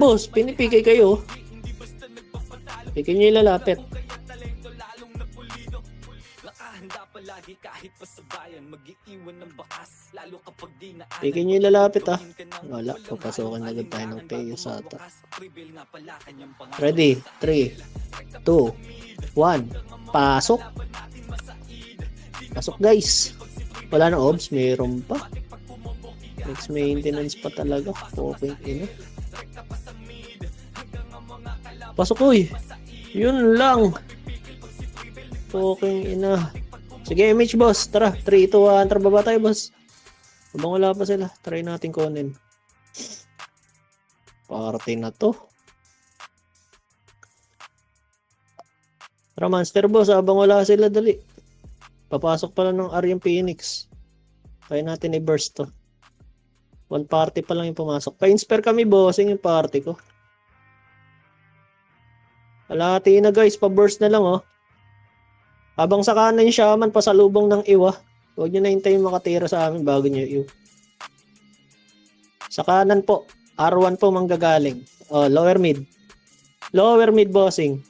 Boss, pinipigay kayo. Pigay nyo yung lalapit. Pigay nyo yung lalapit ah. Wala, papasokan agad tayo ng Teo Sata. Ready? 3, 2, 1. Pasok. Pasok guys. Wala na obs, mayroon pa. Next maintenance pa talaga. Okay, ina. Pasok uy. Yun lang. Okay, ina. Sige, MH boss. Tara, 3, 2, 1. Tara, baba tayo boss. Habang wala pa sila, try natin kunin. Party na to. Tara, monster boss. Habang wala sila, dali. Papasok pala ng Aryan Phoenix. Kaya natin i-burst to. One party pa lang yung pumasok. Pa-inspire kami bossing yung party ko. Alati na guys, pa-burst na lang oh. Habang sa kanan yung shaman, pasalubong ng iwa. Huwag nyo na hintayin makatira sa amin bago nyo iw. Sa kanan po, R1 po manggagaling. Oh, lower mid. Lower mid bossing.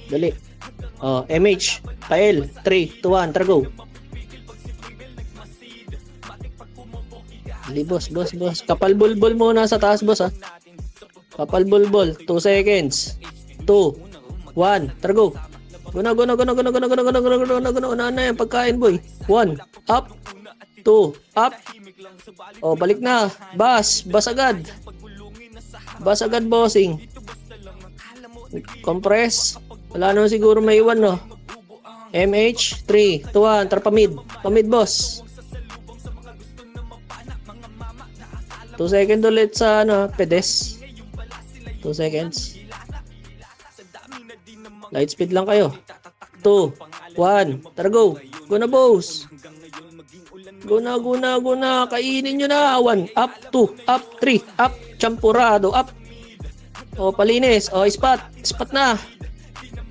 Dali. Oh, MH. Kael. 3, 2, 1. Tara go. Dali boss. Kapal bulbul muna sa taas boss ha. Kapal bulbul. 2 seconds. 2, 1. Tara go. Guna. Una na yan. Pagkain boy. 1. Up. 2. Up. Oh, balik na. Bas agad. Bas agad bossing. Compress. Wala naman siguro may iwan no. MH 3, 2, 1. Tara pamid. Pamid boss. 2 seconds ulit sa ano, pedes. 2 seconds. Light speed lang kayo. 2, 1. Tara go. Go na boss. Guna. Kainin nyo na. 1, up, 2, up, 3, up. Champurado, up. O, palinis. O, spot. Spot na.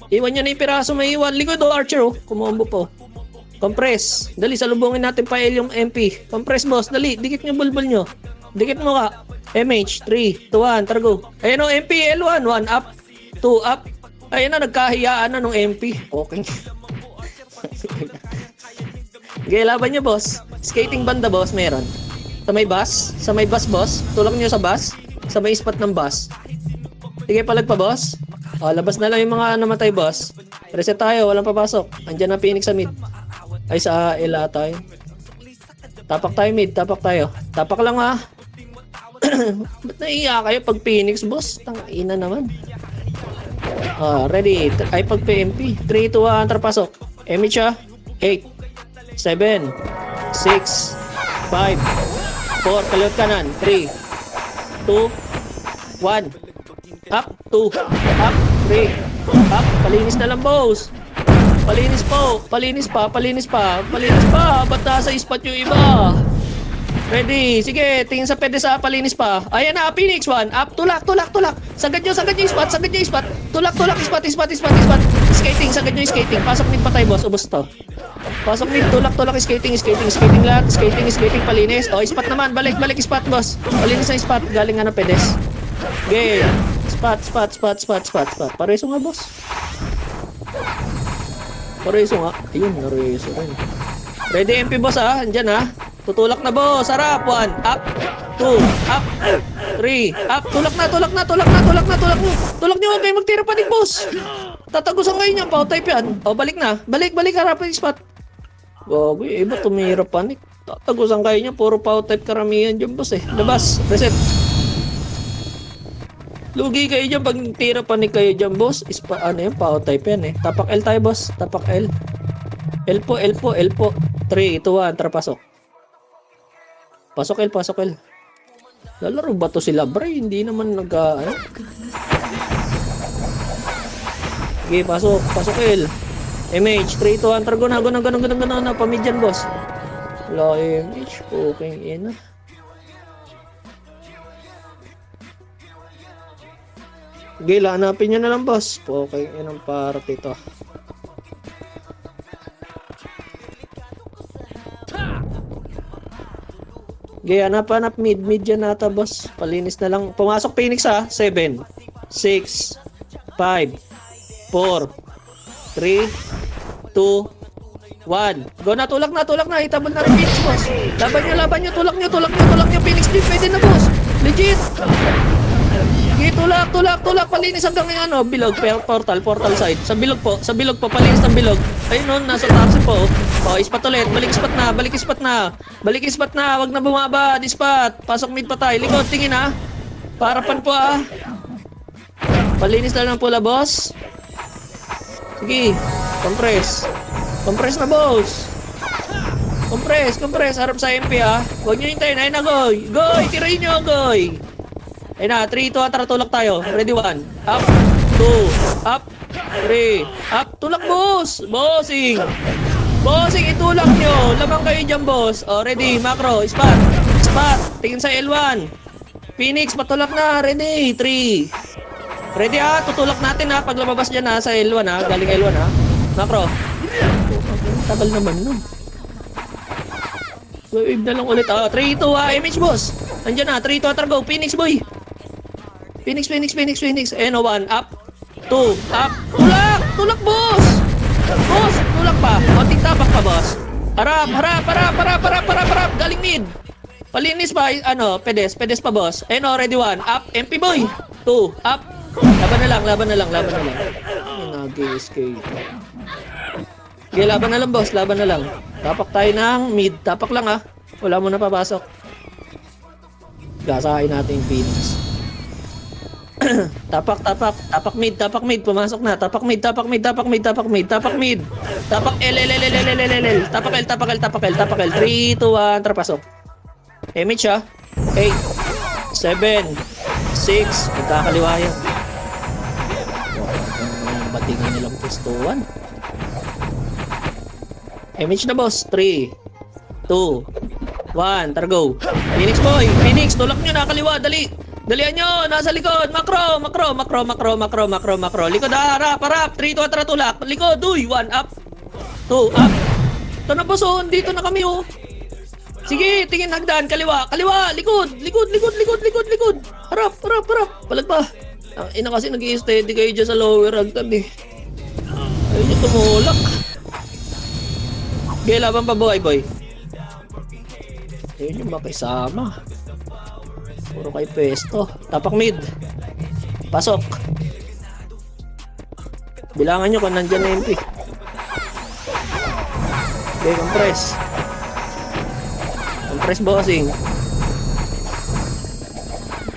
Iwan nyo na yung piraso may iwan. Likod o, Archer o. Kumombo po. Compress. Dali, salubungin natin pa yung MP. Compress boss. Dali, dikit nyo bulbul nyo. Dikit mo ka. MH 3, 2, 1. Tara go. Ayan o, MP L1. 1 up. 2 up. Ayan na, nagkahiyaan na nung MP. Okay. Okay, laban nyo boss. Skating banda boss, meron. Sa may bus. Sa may bus boss. Tulak nyo sa bus. Sa may spot ng bus. Sige, palag pa boss. O, labas na lang yung mga namatay boss. Reset tayo, walang papasok. Andyan na Phoenix sa mid. Ay, sa Ela tayo. Tapak tayo mid, tapak tayo. Tapak lang ha. Ba't naiiyak kayo pag Phoenix boss? Tangina naman. Ready. Ay, pag PMP. 3, 2, 1, tarapasok. MH ha. 8, 7, 6, 5, 4, kaliwat kanan. 3, 2, 1. Up, 2, up, 3, up, palinis na lang boss. Palinis po, palinis pa. Ba't nasa spot yung iba? Ready, sige, tingin sa pwede sa palinis pa. Ayan na, Phoenix 1, up, tulak. Sagad nyo yung spot. Tulak, spot. Skating, sagad nyo yung skating. Pasok mid pa tayo boss, ubos to. Pasok mid, tulak, skating lahat. Skating, palinis. O, spot naman, balik, spot boss. Palinis na spot, galing nga na pedes. Okay. Spot. Pareso nga, boss. Pareso nga. Ayun, nareso rin. Ready, MP, boss, ha? Andyan, ha? Tutulak na, boss. Sarap. 1, up. 2, up. 3, up. Tulak na. Tulak nyo, okay, magtira pa din, boss. Tatagusan kayo niya. Power type yan. O, balik na. Balik, harapin yung spot. Gago, iba tumira panik. Tatagusan kayo niya. Puro power type karamihan dyan, boss, eh. Labas. Reset. Lugi kayo dyan pag tira panik kayo dyan, boss. Ano yan? Power type yan, eh. Tapak L tayo, boss. Tapak L. L po. 3, 2, 1. Tara, pasok. Pasok L. Lalaro ba to sila, Bray? Hindi naman ano? Okay, pasok L. MH, 3, 2, 1. Tara, guna. Pamidyan, boss. Wala MH. Okay, ina. Gila, hanapin nyo na lang, boss. Okay, yun ang party to. Okay, hanap mid yan nata boss. Palinis na lang. Pumasok Phoenix ha. 7, 6, 5, 4, 3, 2, 1. Go na, tulak na. Itabol na rin Phoenix boss. Laban nyo, tulak nyo. Phoenix din, pwede na boss. Legit. Okay, tulak. Palinis hanggang yung ano, bilog, portal side. Sa bilog po, palinis ng bilog. Ayun nun, nasa taxi po. Oh, ispat ulit. Balik ispat na. Wag na bumaba. Dispat. Pasok mid pa tayo. Likod, tingin ha. Parapan po ha. Palinis na lang pula, boss. Sige. Compress na, boss. Compress. Harap sa MP ha. Huwag nyo hintayin. Ayun na, goy. Tirayin nyo, goy. Ayun na, 3, 2, tara, tulak tayo. Ready, 1. Up, 2, up, 3, up. Tulak, boss. Bossing, itulak nyo. Lamang kayo dyan, boss. O, ready, macro, spot. Tingin sa L1. Phoenix, patulak na. Ready, 3. Ready ha, tutulak natin ha. Pag lumabas dyan ha, sa L1 ha. Galing L1 ha. Macro. Tagal naman nun. Wave na lang ulit. 3, 2, image, boss. Andyan na, 3, 2, tara, go. Phoenix, boy. Phoenix. N1, up. 2, up. Tulak, boss. Tulak pa. Konting tapak pa, boss. Harap. Galing mid. Palinis pa, pedes pa, boss. Ready, 1, up. MP, boy. 2, up. Laban na lang. Nag-escape. Okay, laban na lang, boss. Tapak tayo ng mid. Tapak lang, ha. Wala mo na papasok. Gasahin natin yung Phoenix. Tapak mid, pumasok na. Tapak mid. Tapak L. Tapak L. 3, 2, 1, tara, pasok. Image ha. 8, 7, 6, magkakaliwa yan. Batingin nilang pistuan. Image na, boss. 3, 2, 1, tara, go. Phoenix, tulak nyo, nakaliwa, dalian nyo, nasa likod, macro. Likod, harap, 3, 2, tara, tulak, likod, 1, up, 2, up. Ito na, boss, dito na kami, Sige, tingin, hagdan, kaliwa, likod. Harap, palag pa. Ang ina kasi nag-i-steady kayo dyan sa lower hagdan, Ayun nyo tumulak. Okay, laban pa, boy. Ayun yung makisama. Puro kay pesto. Tapak mid. Pasok. Bilangan nyo kung nandyan na MP. Okay, compress, bossing.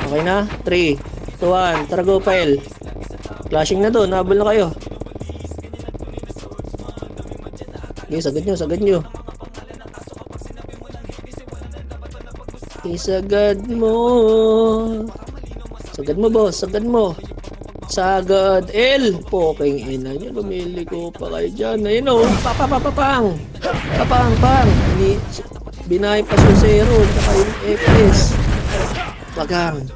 Okay na? 3, 2, 1. Tara, go, pile. Flashing na doon. Habol na kayo. Okay, sagad nyo. Sagad mo, boss. Sagad L. Poking ina nyo. Lumili ko pa kayo dyan. Ayun papang. Binay pa siya 0. Tsaka yung FS. Bagang.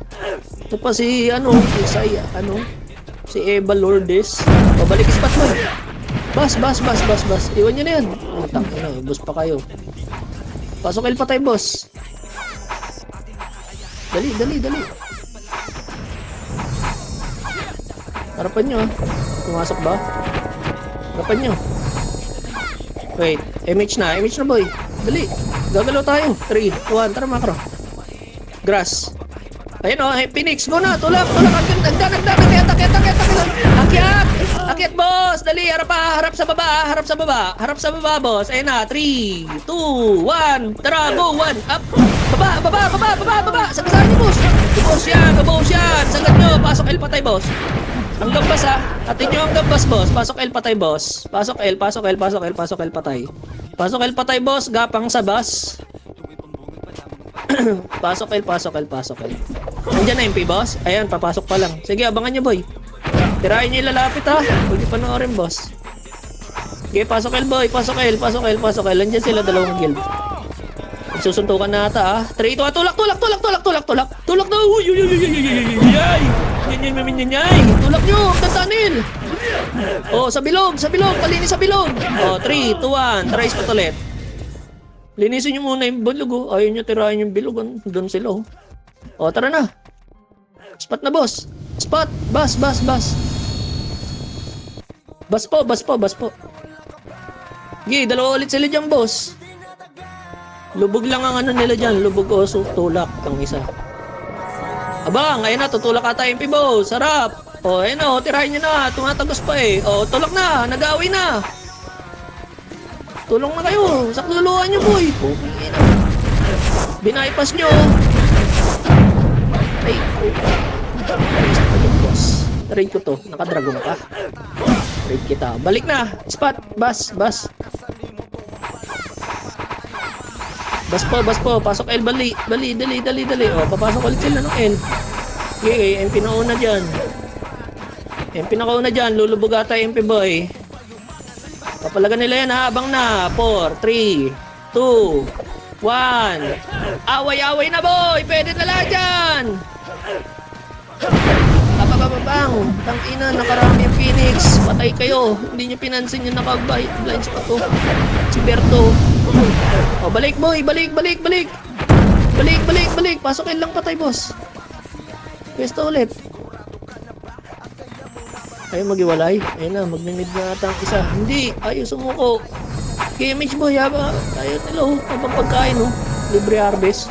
Ito pa si, si Eva Lourdes. Pabalik spot mo. Bas. Iwan nyo na yan. Boss pa kayo. Pasok L patay, boss. Dali. Harapan nyo, Pumasok ba? Harapan nyo. Wait, image na, boy. Dali. Gagalaw tayo. 3, 2, 1, tara, macro. Grass. Ayun Phoenix, go na. Tulak. Akyat, boss. Dali, harap sa baba, boss. Ayun na, 3, 2, 1. Tara, go, 1, up. Baba. Sagasahan niyo, boss. Ubos yan. Sagad nyo. Pasok L patay, boss. Ang gambas, ha. Atin nyo ang gambas, boss. Pasok L patay, boss. Pasok L patay. Pasok L patay, boss. Gapang sa bus. Pasok L. Nandiyan na MP, boss. Ayan, papasok pa lang. Sige, abangan nyo, boy. Tirahin nyo ilalapit, ha. Huwag nyo panoorin, boss. Sige, pasok L, boy. Pasok L. Nandiyan sila, dalawang guild. Susuntukan na ata, 3, 2, tulak na. Yay. Tulak nyo, tatanil. Sa bilog. Palinis sa bilog. 3, 2, 1. Try spot ulit. Linisin nyo muna yung bilog, oh. Ayaw nyo tirahin yung bilog. Doon sila, oh. O, tara na. Spot na, boss. Spot. Bas, bas, bas. Bas po, bas po, bas po. Sige, dalawa ulit sila dyan, boss. Lubog lang ang ano nila dyan. Lubog o tulak ang isa. Abang, ayun na, tutulak ata MP, boss. Sarap. O, ayun o, tirahin nyo na. Tumatagos pa eh. O, tulak na. Nag-away na. Tulong na kayo. Sakluluhan nyo, boy. Binaypas nyo. Ay, boss. Raid ko to. Nakadragon ka. Raid kita. Balik na. Spot. Bas. Bas. Bas po. Pasok L. Bali. Dali. O, papasok ulit sila ng L. Okay, MP na una dyan. MP na kauna dyan. Lulubog ata MP, boy. Papalagan nila yan ha. Abang na. 4, 3, 2, 1. Away na, boy. Pwede na lang dyan. Babang. Tangina, nakarami yung Phoenix. Patay kayo. Hindi nyo pinansin yung naka-blinds pa to. Si Berto. O, balik, boy. Balik. Pasokin lang patay, boss. Pwesto ulit. Ayaw mag-iwalay. Ayun na, mag-need na ata ang isa. Hindi, ayaw sumuko. KMH boy, haba. Ayaw nila, oh. Habang pagkain, oh. Libre harvest.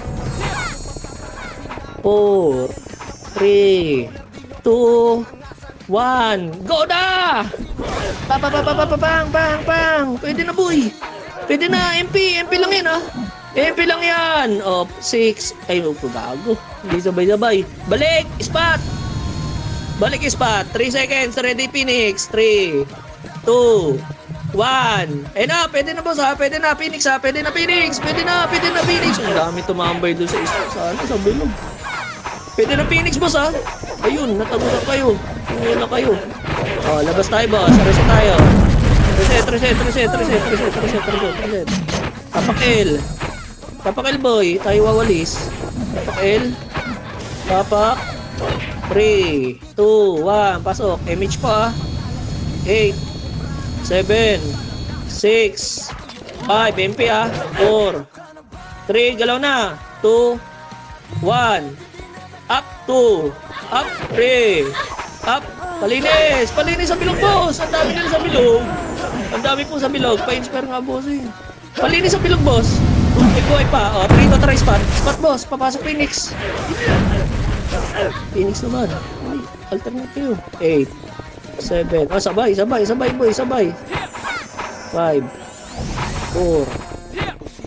4, 3, 2, 1. Go na! Bang! Pwede na, boy. Pwede na, MP lang yan, ah. MP lang yan. Oh, 6. Ay, bago. Hindi sabay-sabay. Balik! Spot! 3 seconds, ready Phoenix. 3, 2, 1. Eh na, pwede na boss ha. Pwede na Phoenix. Pwede na Phoenix. Ang dami tumambay doon sa isa. Sa bilog. Pwede na Phoenix, boss ha. Ayun, natagutan kayo. Tingnan na kayo. Oh, labas tayo, boss. Reset tayo. Reset. Tapak L, boy. Tayo wawalis. Tapak L. 3, 2, 1, pasok. MH pa. 8, 7, 6, 5, MP 4, 3, galaw na. 2, 1, up 2, up 3, up. Palinis sa bilog, boss. Ang dami nila sa bilog. Ang dami po sa bilog. Pa-inspire nga, boss eh. Palinis sa bilog, boss. Ikuhay pa. O, 3 to try spot. Spot, boss. Papasok Phoenix. Phoenix naman. Alternative. 8, 7. Oh, sabay, boy. 5, 4,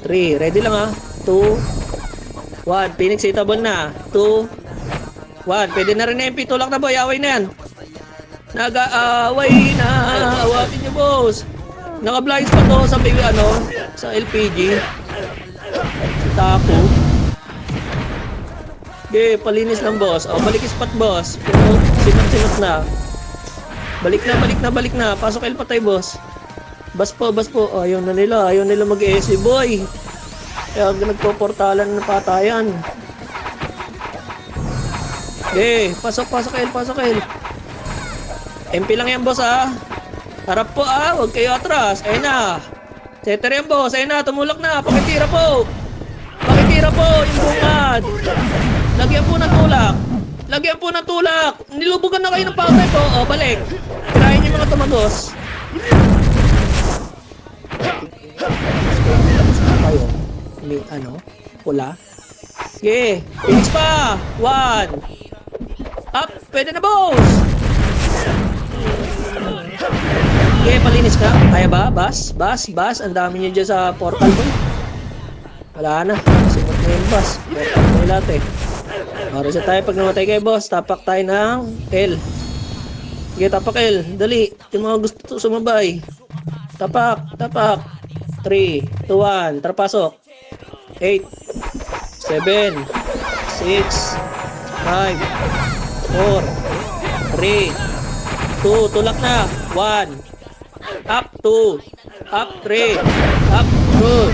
3. Ready lang ha. 2, 1. Phoenix hitable na. 2, 1. Pwede na rin MP. Tulak na, boy. Away na yan. Nag-aaway na. Awatin nyo, boss. Naka-blinds pa to sa sa LPG. Si Taco. Okay, palinis lang, boss. O, balik spot, boss. Pero sinot na. Balik na. Pasok L patay, boss. Bas po. O, ayaw na nila mag-ESC, boy. Kaya nagpo-portalan na patayan. Okay, pasok L. MP lang yan, boss, ha. Harap po, huwag kayo atras. Ayun na. Setter yan, boss. Ayun na, tumulak na. Pakitira po yung bungad. Lagyan po ng tulak. Nilubugan na kayo ng patay po. O, balik. Tirahin yung mga tumagos. May pula. Sige. Phoenix pa. 1. Up. Pwede na, boss. Sige, palinis ka. Kaya ba? Bas. Ang dami nyo dyan sa portal mo. Wala na. Simot na yung bas. Portal mo yung lahat eh. Reset tayo pag namatay kayo, boss. Tapak tayo ng L. Sige, tapak L. Dali. Yung mga gusto sumabay. Tapak. 3, 2, 1. Tara, pasok. 8, 7, 6, 5, 4, 3, 2. Tulak na. 1. Up 2. Up 3. Up 2.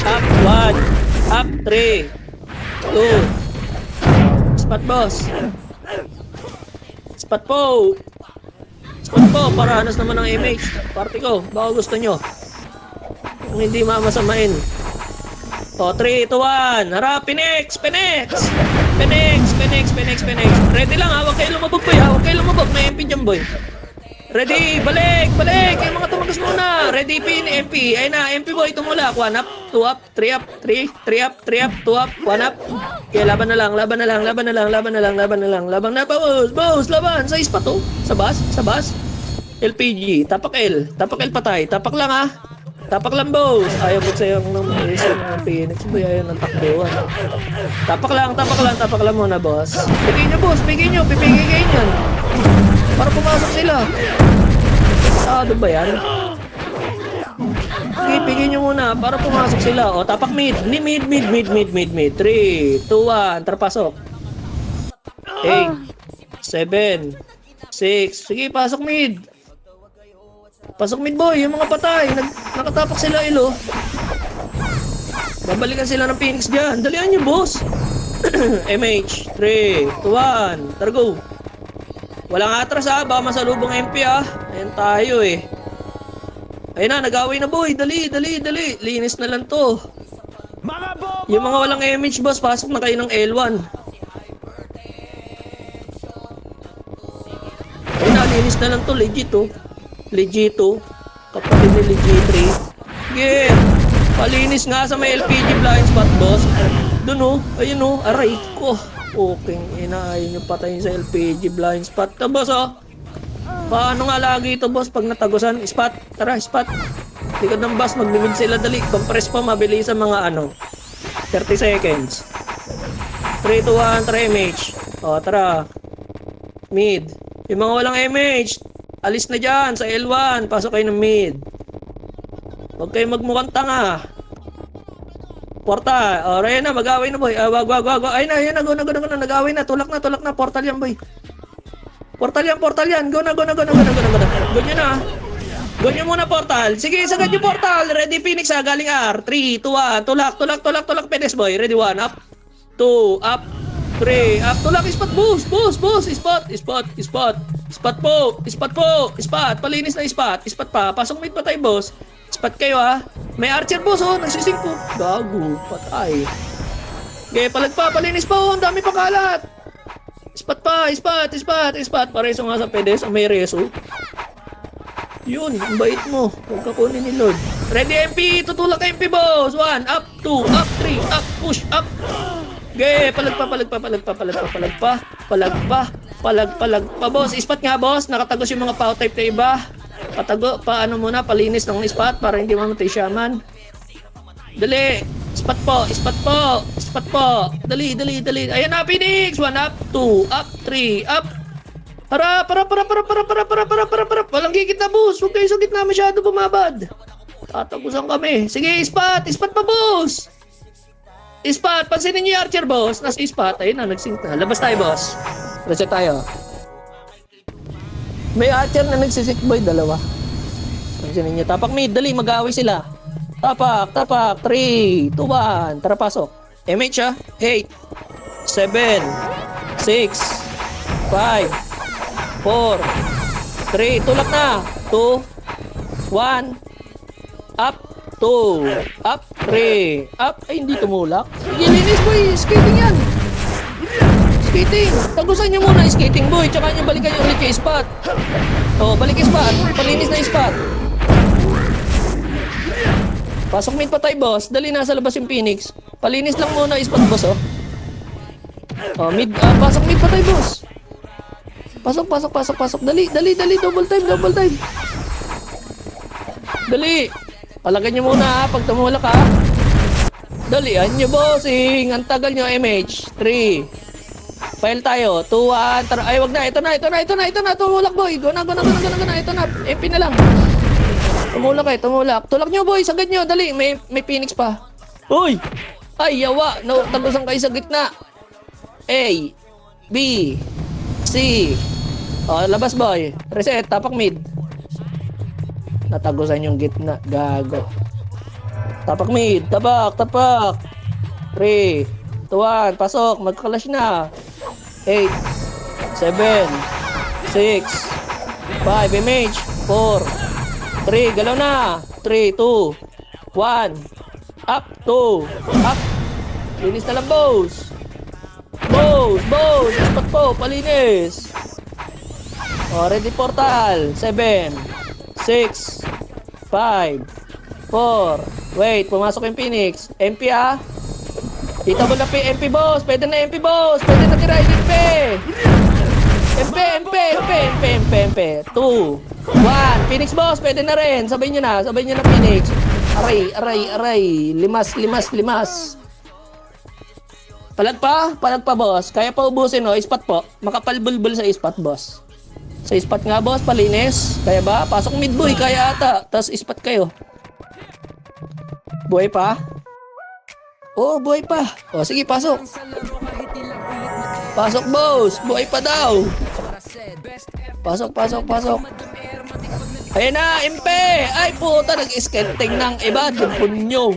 Up 1. Up 3. 2. Spot, boss. Spot po, para hanas naman ng image. Party ko, baka gusto nyo. Kung hindi mamasamain. O, 3, 2, 1. Harap, Pinex, Pinex. Pinex, Pinex, Pinex, Pinex. Ready lang ha, huwag kayo lumabog boy ha. Huwag kayo lumabog, may MP dyan boy. Ready, balik, balik. Yung mga tumagas muna. Ready, pin, MP. Ayun na, MP boy, tumulak. 1 up, 2 up, 3 up, 3 up, 3 up, 2 up, 1 up. Okay, laban na lang, laban na lang, laban na lang, laban na lang, laban na lang, laban na, boss, laban. Sa ispa to. Sa bus. LPG, tapak L patay. Tapak lang ha. Tapak lang, boss. Ayaw po sa'yo ng Phoenix. Boy, ayaw ng takbuhan. Tapak lang muna, boss. Pigay nyo, boss. Pigay nyo. Pipigay kayo nyan. Para pumasok sila. Sado ba yan? Sige, pigay nyo muna. Para pumasok sila. O, tapak mid. Mid. 3, 2, 1. Tara, pasok. 8, 7, 6. Sige, pasok mid. Pasok mid boy, yung mga patay. Nakatapak sila ilo. Babalikan sila ng Phoenix dyan. Dalihan nyo boss. MH, 3, 2, 1. Tara go. Walang atras ha. Baka masalubong MP ha. Ayan tayo eh. Ayun na, nag-away na boy. Dali. Linis na lang to. Yung mga walang MH boss, pasok na kayo ng L1. Ayun na, linis na lang to. Legit to. Kapatid ni Legit 3. Yeah. Palinis nga sa may LPG blind spot, boss. Doon oh. Ayun oh. Aray ko. Okay. Ayaw nyo patayin sa LPG blind spot. Ta, boss oh. Paano nga lagi ito, boss? Pag natagusan. Spot. Tara, spot. Likod ng bus. Magmimid sila dali. Compress pa. Mabilis sa mga 30 seconds. 3, 2, 1. Tara, MH. O, tara. Mid. Yung mga walang MH. Alis na dyan sa L1. Pasok kayo ng mid. Huwag kayo magmukhang tanga. Portal. O, raya na. Mag-away na, boy. Wag. Ayun na. Go na. Nag-away na. Tulak na. Portal yan, boy. Portal yan. Go na. Go nyo na. Go nyo muna, portal. Sige, sagad yung portal. Ready, Phoenix, ha. Galing R. 3, 2, 1. Tulak. Pedes, boy. Ready, 1. Up. 2. Up. 3. Up. Tulak. Spot. Boost. Spot po. Palinis na spot. Spot pa. Pasok mid patay, boss. Spot kayo, ha. May archer, boss, oh. Nagsising po. Gago. Patay. Okay, palinis pa, oh. Ang dami pa kalat. Spot. Pareso nga sa pedes. May reso. Yun. Ang bait mo. Huwag ka kunin ni Lord. Ready, MP. Tutulak ka, MP, boss. 1. Up. 2. Up. 3. Up. Push. Up. Okay, palag pa, boss. Spot nga, boss. Nakatagos yung mga power type na iba. Paano muna, palinis ng spot para hindi mamatay shaman. Dali. Spot po. Dali. Ayan na, Phoenix. 1 up, 2 up, 3 up. Para. Walang gigit na, boss. Huwag kayo sa gitna masyado bumabad. Tatagusan kami. Sige, spot pa, boss. Spot, pansinin niyo yung archer, boss. Nasa spot. Ayun na, nagsync na. Labas tayo, boss. Reset tayo. May archer na nagsisync, boy. 2. Pansinin niyo. Tapak mid. Dali, mag-aaway sila. Tapak. 3, 2, 1. Tara, pasok. MH, ha? 8, 7, 6, 5, 4, 3. Tulak na. 2, 1. Up. 2, up, 3, up. Ay, hindi tumulak. Sige, linis, boy. Skating yan. Skating. Tagusan nyo muna skating, boy. Tsaka nyo balikan yung ulit yung spot. O, balik yung spot. Palinis na yung spot. Pasok mid pa tayo, boss. Dali, nasa labas yung Phoenix. Palinis lang muna yung spot, boss, oh. O, pasok mid pa tayo, boss. Pasok. Dali. Double time. Dali. Palagyan nyo muna ha, pag tumulak ha. Dalian nyo, bossing. Ang tagal nyo, MH. 3. File tayo. 2, 1. Ay, wag na. Ito na. Tumulak, boy. Go na. Ito na. MP na lang. Tumulak. Tulak nyo, boy. Sagad nyo. Dali. May Phoenix pa. Uy! Ay, yawa. No, tagusan kayo sa gitna. A. B. C. O, labas, boy. Reset. Tapak mid. Natagusan yung gitna. Gago. Tapak mid. Tapak. 3, 2, 1. Pasok. Magkakalash na. 8, 7, 6, 5. MH. 4, 3. Galaw na. 3, 2, 1. Up, 2. Up. Linis na lang, boss. Boss. Ispat po, palinis. O, ready portal. 7, 6, 5, 4. Wait, pumasok yung Phoenix. MP ah. Kita mo na MP, boss. Pwede na MP, boss. Pwede na tira, MP. MP. 2, 1. Phoenix, boss. Pwede na rin. Sabay nyo na, Phoenix. Aray. Limas. Palag pa, boss. Kaya pa ubusin, no? Ispat po. Makapalbulbul sa ispat, boss. Sa ispat nga, boss. Palinis. Kaya ba? Pasok mid, boy. Kaya ata. Tapos ispat kayo. Buhay pa? Oo, buhay pa. O, sige, pasok. Pasok, boss. Buhay pa daw. Pasok. Ayan na, MP! Ay, puta, nag-skelting ng iba. Dipon nyo.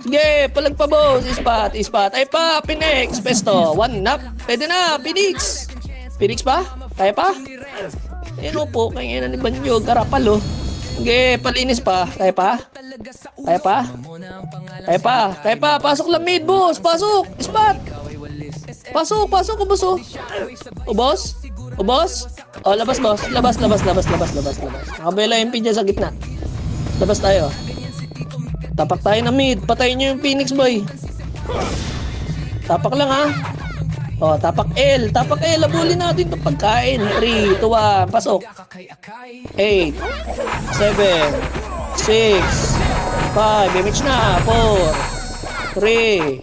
Sige, palag pa, boss. Ispat. Ay pa, Phoenix. Pesto. 1 nap. Pwede na, Phoenix. Phoenix pa? Kaya pa? Ayan po, kaya na ni Banyo. Garapal, oh. Sige, palinis pa. Kaya pa? Pasok lang mid, boss. Pasok. Ispat. Pasok, boss, oh. O, boss? O, labas, boss. Labas. Nakabela yung pin dyan sa gitna. Labas tayo. Tapak tayo na mid. Patayin nyo yung Phoenix, boy. Tapak lang, ha. O, tapak L. Labulin natin itong pagkain. 3, 2, 1. Pasok. 8, 7, 6, 5. Image na. 4, 3,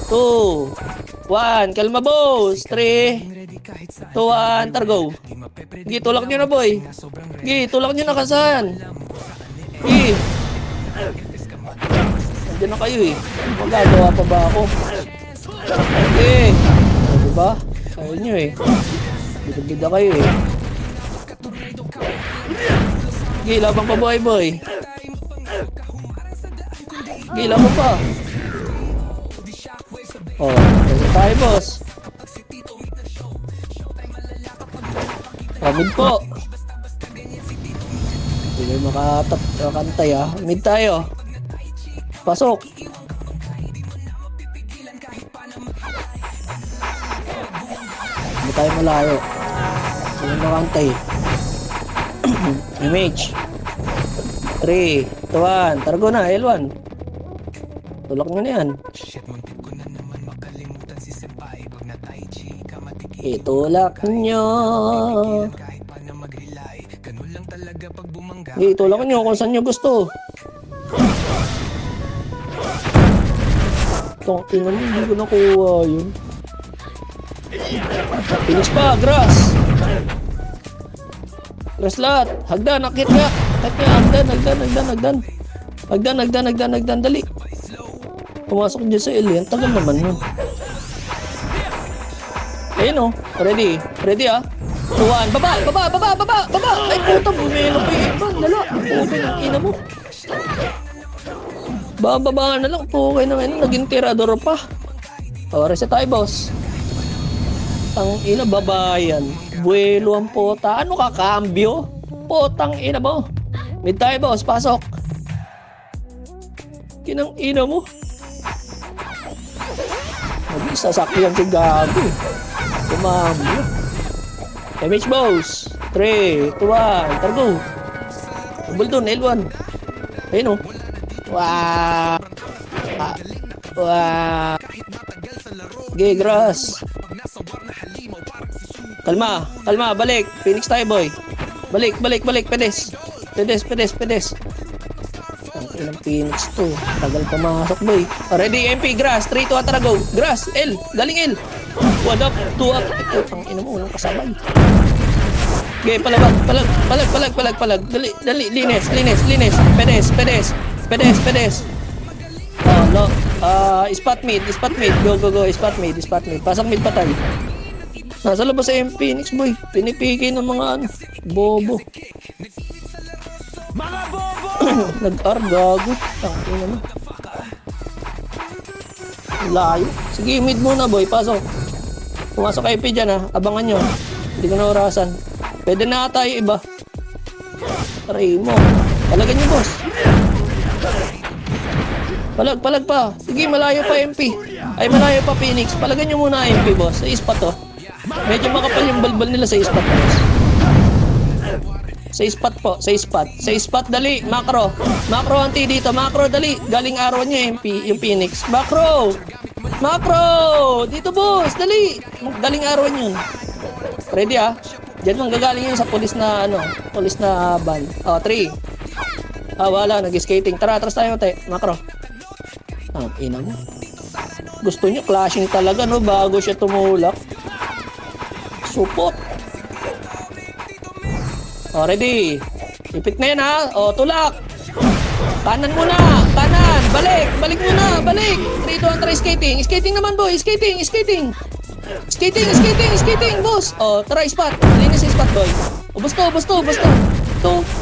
2, 1. Kalma, boss. 3, 2, 1. Targo. Gi, tulak nyo na, boy. Gi, tulak nyo na kasahan. Gi. Nandiyan na kayo, eh. Magagawa pa ba ako? Gi. Diba? Kaya nyo, eh. Bida-bida kayo, eh. Gi, labang pa, boy. Gi, labang pa. Oh, kasi tayo, boss. Mid po. Hindi kayo makantay, ah. Mid tayo. Pasok. Hindi tayo malayo. Sige makantay. Image. 3, 2, 1. Targo na, L1. Tulak nyo na yan. Itulak nyo. Itulak nyo kung saan nyo gusto. Itong ina mo, hindi ko nakuha yun. Phoenix pa, grass. Grass lahat. Hagdan, akit nga. Hagdan. Dali. Pumasok dyan sa alien. Tagal naman yun. Ayun, oh. Ready, ah. 2, 1. Baba. Ay, puta, bumelo pa yung iba. Lala. Puta ng ina mo. Bababa na lang. Okay na ngayon. Naging tirador pa. O, reset tayo, boss. Tang ina, babayan. Buwelo ang puta. Ano ka, kambyo? Putang ina mo. Mid tayo, boss. Pasok. Kinang ina mo. Sasakyan si Gago. Kumambyo. MH, boss. 3, 2, 1. Targo. Tubol doon, L1. Ayun, oh. Wow. Okay, grass. Kalma. Balik. Phoenix tayo, boy. Balik. Pedes. Ang ilang Phoenix to. Tagal pa masok, boy. Ready, MP, grass. 3, 2, 1, tara, go. Grass, L. Galing L. 1 up, 2 up. Ang ina mo, walang kasabay. Okay, palag. Dali. Linis. Pedes. Oh, no. Spot mid. Go. Spot mid. Pasok mid patay. Nasa labas sa Phoenix, boy. Pinipiki ng mga bobo. Mga bobo! Nag-argago. Tangina mo. Layo. Sige, mid muna, boy. Pasok. Pumasok kayo dyan, ha. Abangan nyo. Hindi ko na orasan. Pwede na tayo iba. Aray mo. Palagan niyo, boss. Palag pa. Sige, malayo pa MP. Ay, malayo pa Phoenix. Palagan niyo muna MP, boss. Sa ispat, oh. Medyo makapal yung balbal nila sa ispat, boss. Sa ispat po, sa ispat. Sa ispat, dali. Macro. Macro anti dito. Macro, dali. Galing araw niya MP, yung Phoenix. Macro! Macro! Dito, boss. Dali. Galing araw yun. Ready, ah? Diyan mong gagaling yun sa police na, police na van. Oh, 3. Wala. Nag-skating. Tara, atras tayo, te. Macro. Ina mo. Gusto niyo clashing talaga, no? Bago siya tumulak. Supot. Oh, ready. Ipit na yan, ha? Oh, tulak. Kanan muna. Kanan. Balik. Balik muna. Balik. 3, 2, 1, try skating. Skating naman, boy. Skating. Skating. Skating. Skating. Skating, boss. Oh, try spot. Linis yung spot, boy. Oh, busto. Busto. Busto.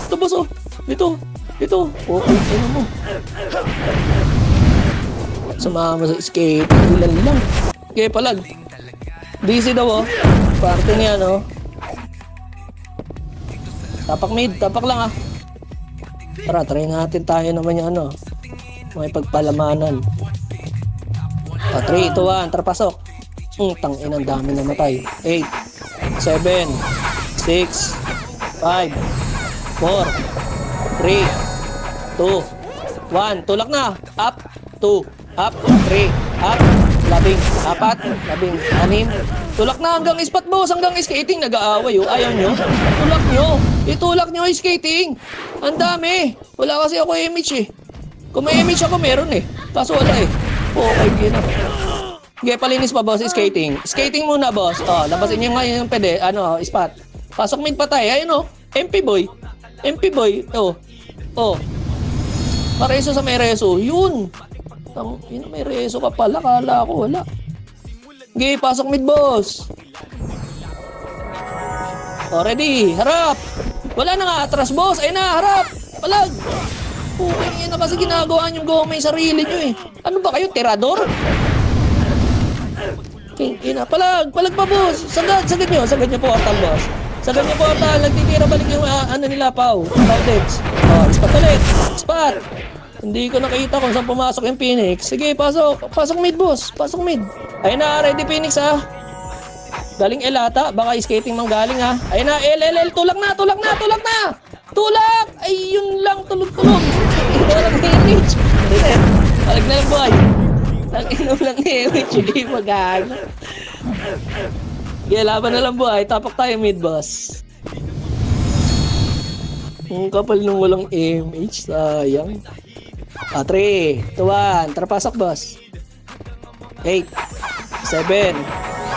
Ito, boss, oh. Dito. Oh, ano mo. Sumama sa skate. Ilan lang. Okay, palag. Busy daw, oh. Parte niya, no? Tapak mid. Tapak lang, ah. Tara, try natin tayo naman yung may pagpalamanan. 3, 2, 1. Tara, pasok. Tangin, ang dami namatay. 8, 7, 6, 5, 4, 3, 2, 1. Tulak na. Up. 2. Up, 3, up, 10, 4, 10, 6. Tulak na hanggang spot, boss, hanggang skating. Nag-aaway, oh. Ayaw nyo? Tulak nyo. Itulak nyo yung skating. Ang dami. Wala kasi ako image, eh. Kung may image ako, meron, eh. Kaso wala, eh. Okay, yun na. Okay, palinis pa, boss, skating. Skating muna, boss. Oh, labasin nyo nga yung pwede, spot. Pasok mid pa tayo. Ayun, oh. MP boy. Oh. Pareso sa may reso. Yun, may reso ka pala. Kala ko wala. Okay, pasok mid, boss. Oh, ready. Harap. Wala na nga atras, boss. Ayun na, harap. Palag. Okay, yun na kasi ginagawa nyo gawin yung sarili nyo, eh. Ano ba kayo, tirador? Okay, yun na. Palag pa, boss. Sagad nyo portal, boss. Sagad nyo portal. Nagtitira balik yung nila, Pau. Dex. Oh, spot ulit. Spot. Hindi ko nakita kung saan pumasok yung Phoenix. Sige, pasok. Pasok mid, boss. Pasok mid. Ayun na, ready Phoenix, ha. Galing Elata. Baka skating mang galing, ha. Ayun na, LLL. Tulak na. Tulak! Ay, yun lang. Tulog. Walang damage. Palag na lang, boy. Inom lang damage. Hindi magago. Okay, laban na lang, boy. Tapak tayo mid, boss. Ang kapal nung walang damage. Sayang. 3, 2, 1. Tara, pasok, boss. 8, 7,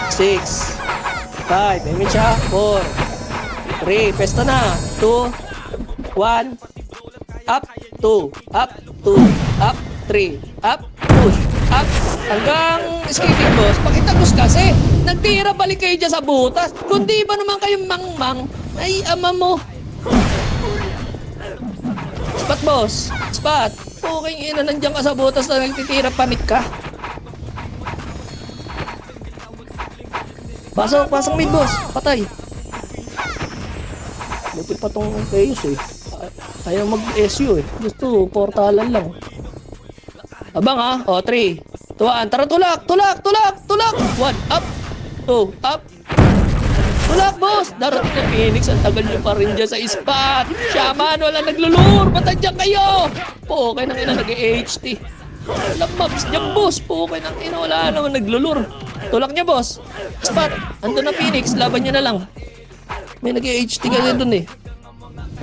6, 5. Damage, ha. 4, 3. Pesta na. 2, 1. Up, 2. Up, 2. Up, 3. Up, push. Up. Hanggang skating, boss. Pakitagos kasi. Nagtira, balik kayo dyan sa butas. Kung di ba naman kayo mangmang, ay ama mo. Spot, boss. Spot. Okay, ina, nandiyan ka sa butas na nagtitira, panik ka. Pasok mid, boss. Patay. Buti pa tong Chaos, eh. Ayaw mag-SU, eh. Gusto, portalan lang. Abang, ha? O, 3, 2, 1. Tara, tulak. 1, up. 2, up. Tulak, boss. Darating na Phoenix. Ang tagal nyo pa rin dyan sa spot. Shaman, wala naglulur. Ba't andyan kayo? Okay nang ina, nag-HT. Walang maps dyan, boss. Okay nang ina, wala naman naglulur. Tulak niya, boss. Spot. Ando na Phoenix. Laban niya na lang. May nag-HT kasi dun, eh.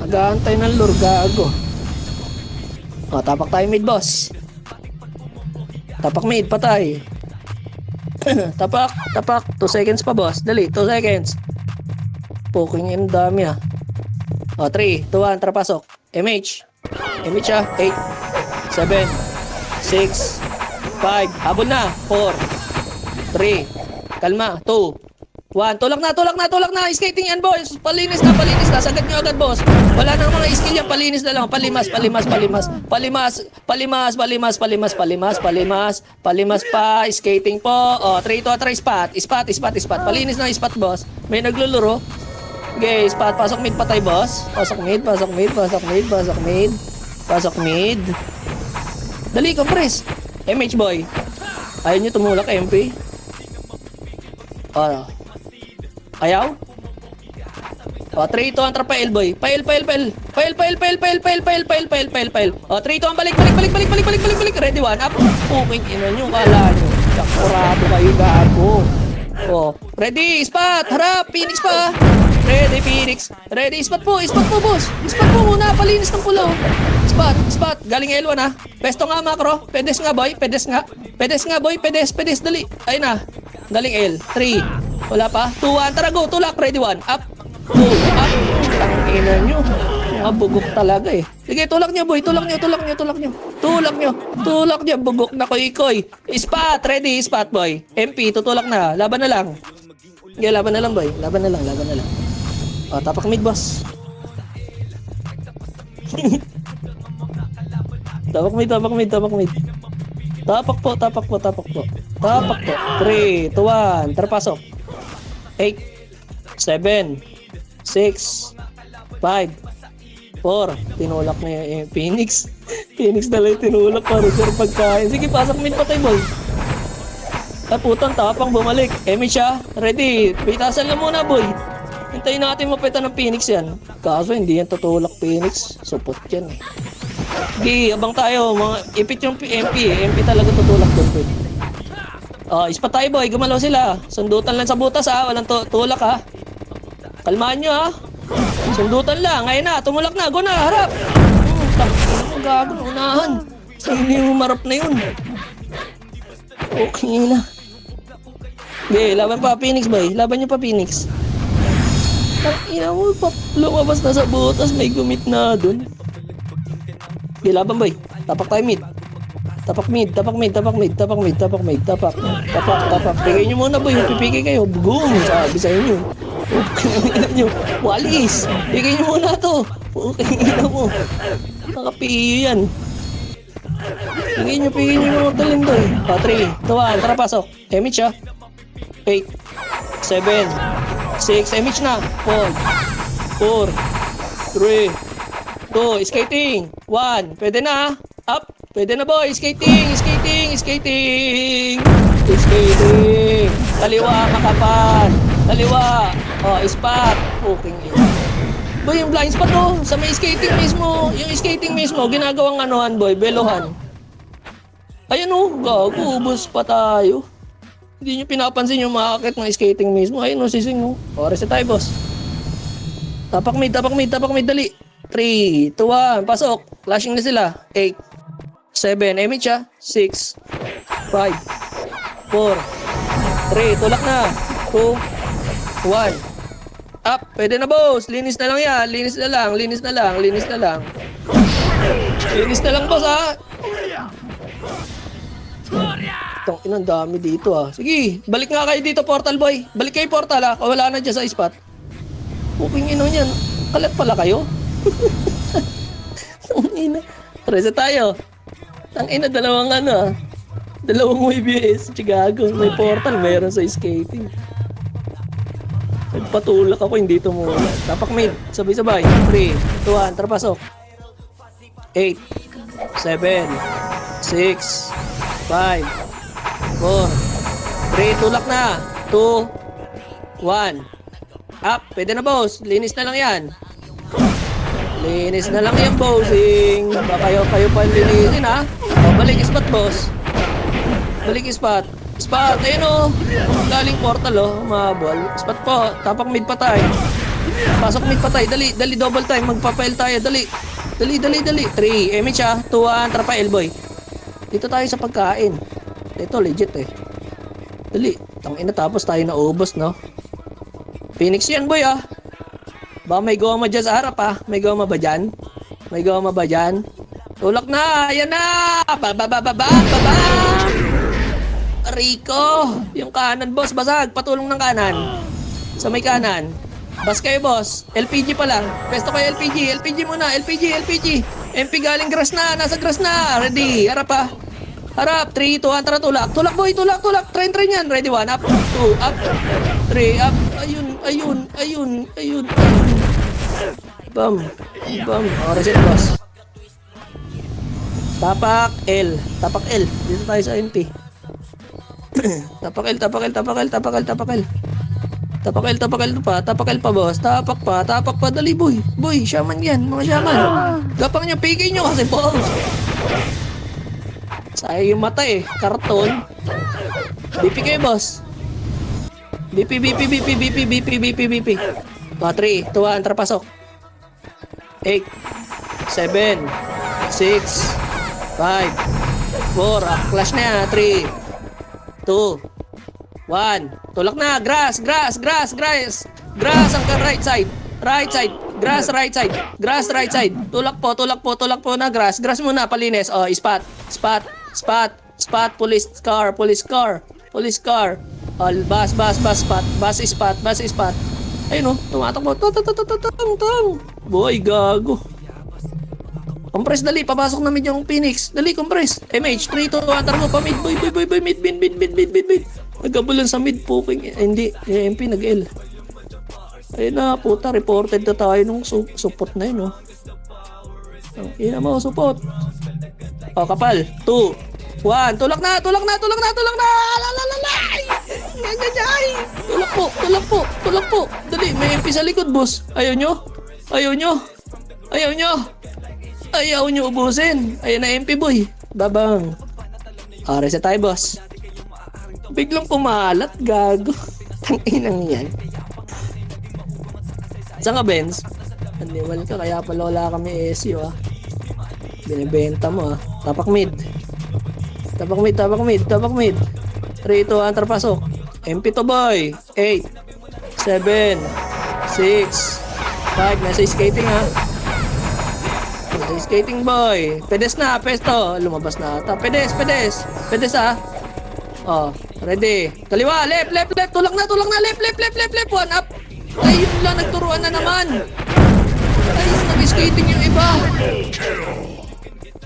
Nag-aantay ng lure, gago. O, tapak tayo mid, boss. Tapak mid, patay. Tapak. 2 seconds pa, boss. Dali, 2 seconds. Poking in, dami, ha. O, 3, 2, 1, tara, pasok. MH, ha. 8, 7, 6, 5. Habol na. 4, 3. Kalma. 2, 1. Tulak na. Skating yan, boys. Palinis na. Sagad nyo agad, boss. Wala nang mga skill yan. Palinis na lang. Palimas pa. Skating po. O, 3 to 3 spot. Spot. Palinis na spot, boss. May nagluluro. Okay, spot. Pasok mid patay, boss. Pasok mid, pasok mid, pasok mid, pasok mid. Pasok mid. Dali, compress. MH boy. Ayaw nyo tumulak, MP. Oh. Ayaw? Oh, 3-2 ang trap, pail boy. Pail. Oh, 3-2 ang balik. Ready, one up. Puking ina nyo, kala nyo. Sakurado kayo, gago. Oh, ready, spot. Harap, Phoenix pa. Ready, Phoenix. Ready, spot po, boss. Spot po muna, palinis ng pulaw. Spot. Galing L1 ha. Pesto nga, macro. Pedes nga, boy. Pedes nga, boy. Pedes, dali. Ayun na. Galing L. 3. Wala pa. 2-1. Tara, go. Tulak. Ready, 1. Up. 2. Up. Ang ina nyo. Mga bugok talaga eh. Sige, tulak nyo, boy. Tulak nyo. Bugok na koy. Spot. Ready, spot, boy. MP, tutulak na. Laban na lang. Yeah, laban na lang, boy. Laban na lang. Oh, tapak mid, boss. Tapak mid. Tapak po. 3, 2, 1. Terpasok. 8, 7, 6, 5, 4. Tinulak na yung Phoenix. Phoenix na lang tinulak para sa pagkain. Sige, pasok mid patay, boy. Putang tapang bumalik. Emi siya. Ready. Pitasan lang muna, boy. Hintayin natin mapita ng Phoenix yan. Kaso hindi yan tutulak, Phoenix. Supot yan. Sige, abang tayo. Ipit yung MP. MP talaga tutulak doon, boy. Oh, ispa tayo, boy. Gumalaw sila. Sundutan lang sa butas, ha. Walang tulak, ha. Kalmahan nyo, ha. Sundutan lang. Ngayon na. Tumulak na. Go na. Harap. Gago. Unahan. Sino yung marap na yun? Okay na. Okay, laban pa, Phoenix, boy. Laban nyo pa, Phoenix. Ina mo, lumabas na sa butas. May gumit na dun. Okay, laban, boy. Tapak tayo mid. Tapak. Pigay nyo muna, boy. Pipigay kayo. Boom. Sabi sa inyo. Walis. Pigay nyo muna to. Okay, ina mo. Nakapiyo yan. Pigay nyo mga talindoy. 3, 2, 1. Tara, pasok. Emich, ha. 8, 7, 6. Emich na. 4, 3, 2. Skating. 1. Pwede na, up. Pwede na, boy. Skating. Kaliwa, makapan. Kaliwa. Oh, spot. Okay. Boy, yung blind spot, oh. Sa may skating mismo. Yung skating mismo, ginagawang anuhan, boy. Belohan. Ayan, oh. Gago. Ubus pa tayo. Hindi nyo pinapansin yung makakit ng skating mismo. Ayun, oh. Sising, oh. O, reset tayo, boss. Tapak mid. Dali. 3, 2, 1. Pasok. Flashing na sila. 8, 7. Emich, ha. 6, 5, 4, 3. Tulak na. 2, 1. Up. Pwede na, boss. Linis na lang yan. Linis na lang, boss, ha. Itong inang dami dito, ha. Sige. Balik nga kayo dito, portal, boy. Balik kayo, portal, ha. Wala na dyan sa spot. Puking ino niyan. Kalat pala kayo. Tangina. Reset tayo. Tangina, dalawang WBS. Chigago. May portal, meron sa skating. Nagpatulak ako, hindi tumulak. Tapak mid. Sabay-sabay. 3, 2, 1. Tara, pasok. 8, 7, 6, 5, 4, 3. Tulak na. 2, 1. Up. Pwede na, boss. Linis na lang yan. Bossing. Kayo pa linisin, ha. O, balik spot, boss. Spot. Ayun, o. Galing portal, o. Umabol. Spot po. Tapak mid patay. Pasok mid patay. Dali, double time. Magpapail tayo. Dali. 3. Emich, ha. 2, 1. Trapa, elboy. Dito tayo sa pagkain. Ito, legit, eh. Dali. Tangina, tapos tayo na ubos, no? Phoenix yan, boy, ah. Ba, may goma dyan sa harap, ha? May goma ba dyan? Tulak na! Ayan na! Baba! Rico! Yung kanan, boss, basag. Patulong ng kanan. Sa may kanan. Bas kayo, boss. LPG pa lang. Pesto kayo, LPG. LPG muna. LPG. MP galing grass na. Nasa grass na. Ready. Harap, ha? Harap. 3, 2, 1. Tara, tulak. Tulak, boy. Tulak. Train yan. Ready, 1. Up. 2. Up. 3. Up. ayun. Bam. O, reset boss. Tapak L. Dito tayo sa MP. Tapak L pa, boss. Tapak pa, dali, boy. Boy, shaman yan, mga shaman. Gapang nyo, pigay nyo kasi, boss. Sayang yung mata eh, karton. BP kayo, boss. BP. 3, 2, 1, tara pasok. 8, 7, 6, 5, 4, clash na yan. 3, 2, 1. Tulak na. Grass ang right side. Grass right side. Tulak po na grass. Grass muna, palinis. Oh, spot. Police car. Oh, bus, spot. Ayun oh, tumatakbo. Tang. Boy, gago. Compress, dali, papasok na mid yung Phoenix. Dali, compress. MH, 3, 2, 1, tara mo pa mid. Boy, mid. Nagkabulan sa mid, puking. Hindi, MP nag-L. Ayun na, puta, reported na tayo nung support na yun, oh. Ina mo, support. O, kapal. 2, 1, tulak na. Tulak po. Dali, may MP sa likod, boss. Ayaw nyo ubusin. Ayun na MP, boy. Babang. Reset tayo, boss. Biglang pumalat, gago. Tanginang yan. Saan ka, Benz? Maniwal ka, kaya pala wala kami SU, ah. Binibenta mo, ah. Tapak mid. 3, 2, 1, pasok. MP to, boy. 8, 7, 6, 5. Nasa skating, ha. Skating, boy. Pedes na, pesto. Lumabas na ata. Pedes, ha. Oh, ready. Kaliwa, left. Tulak na. Left. 1 up. Ayun lang, nagturuan na naman. Ayun, nag-skating yung iba.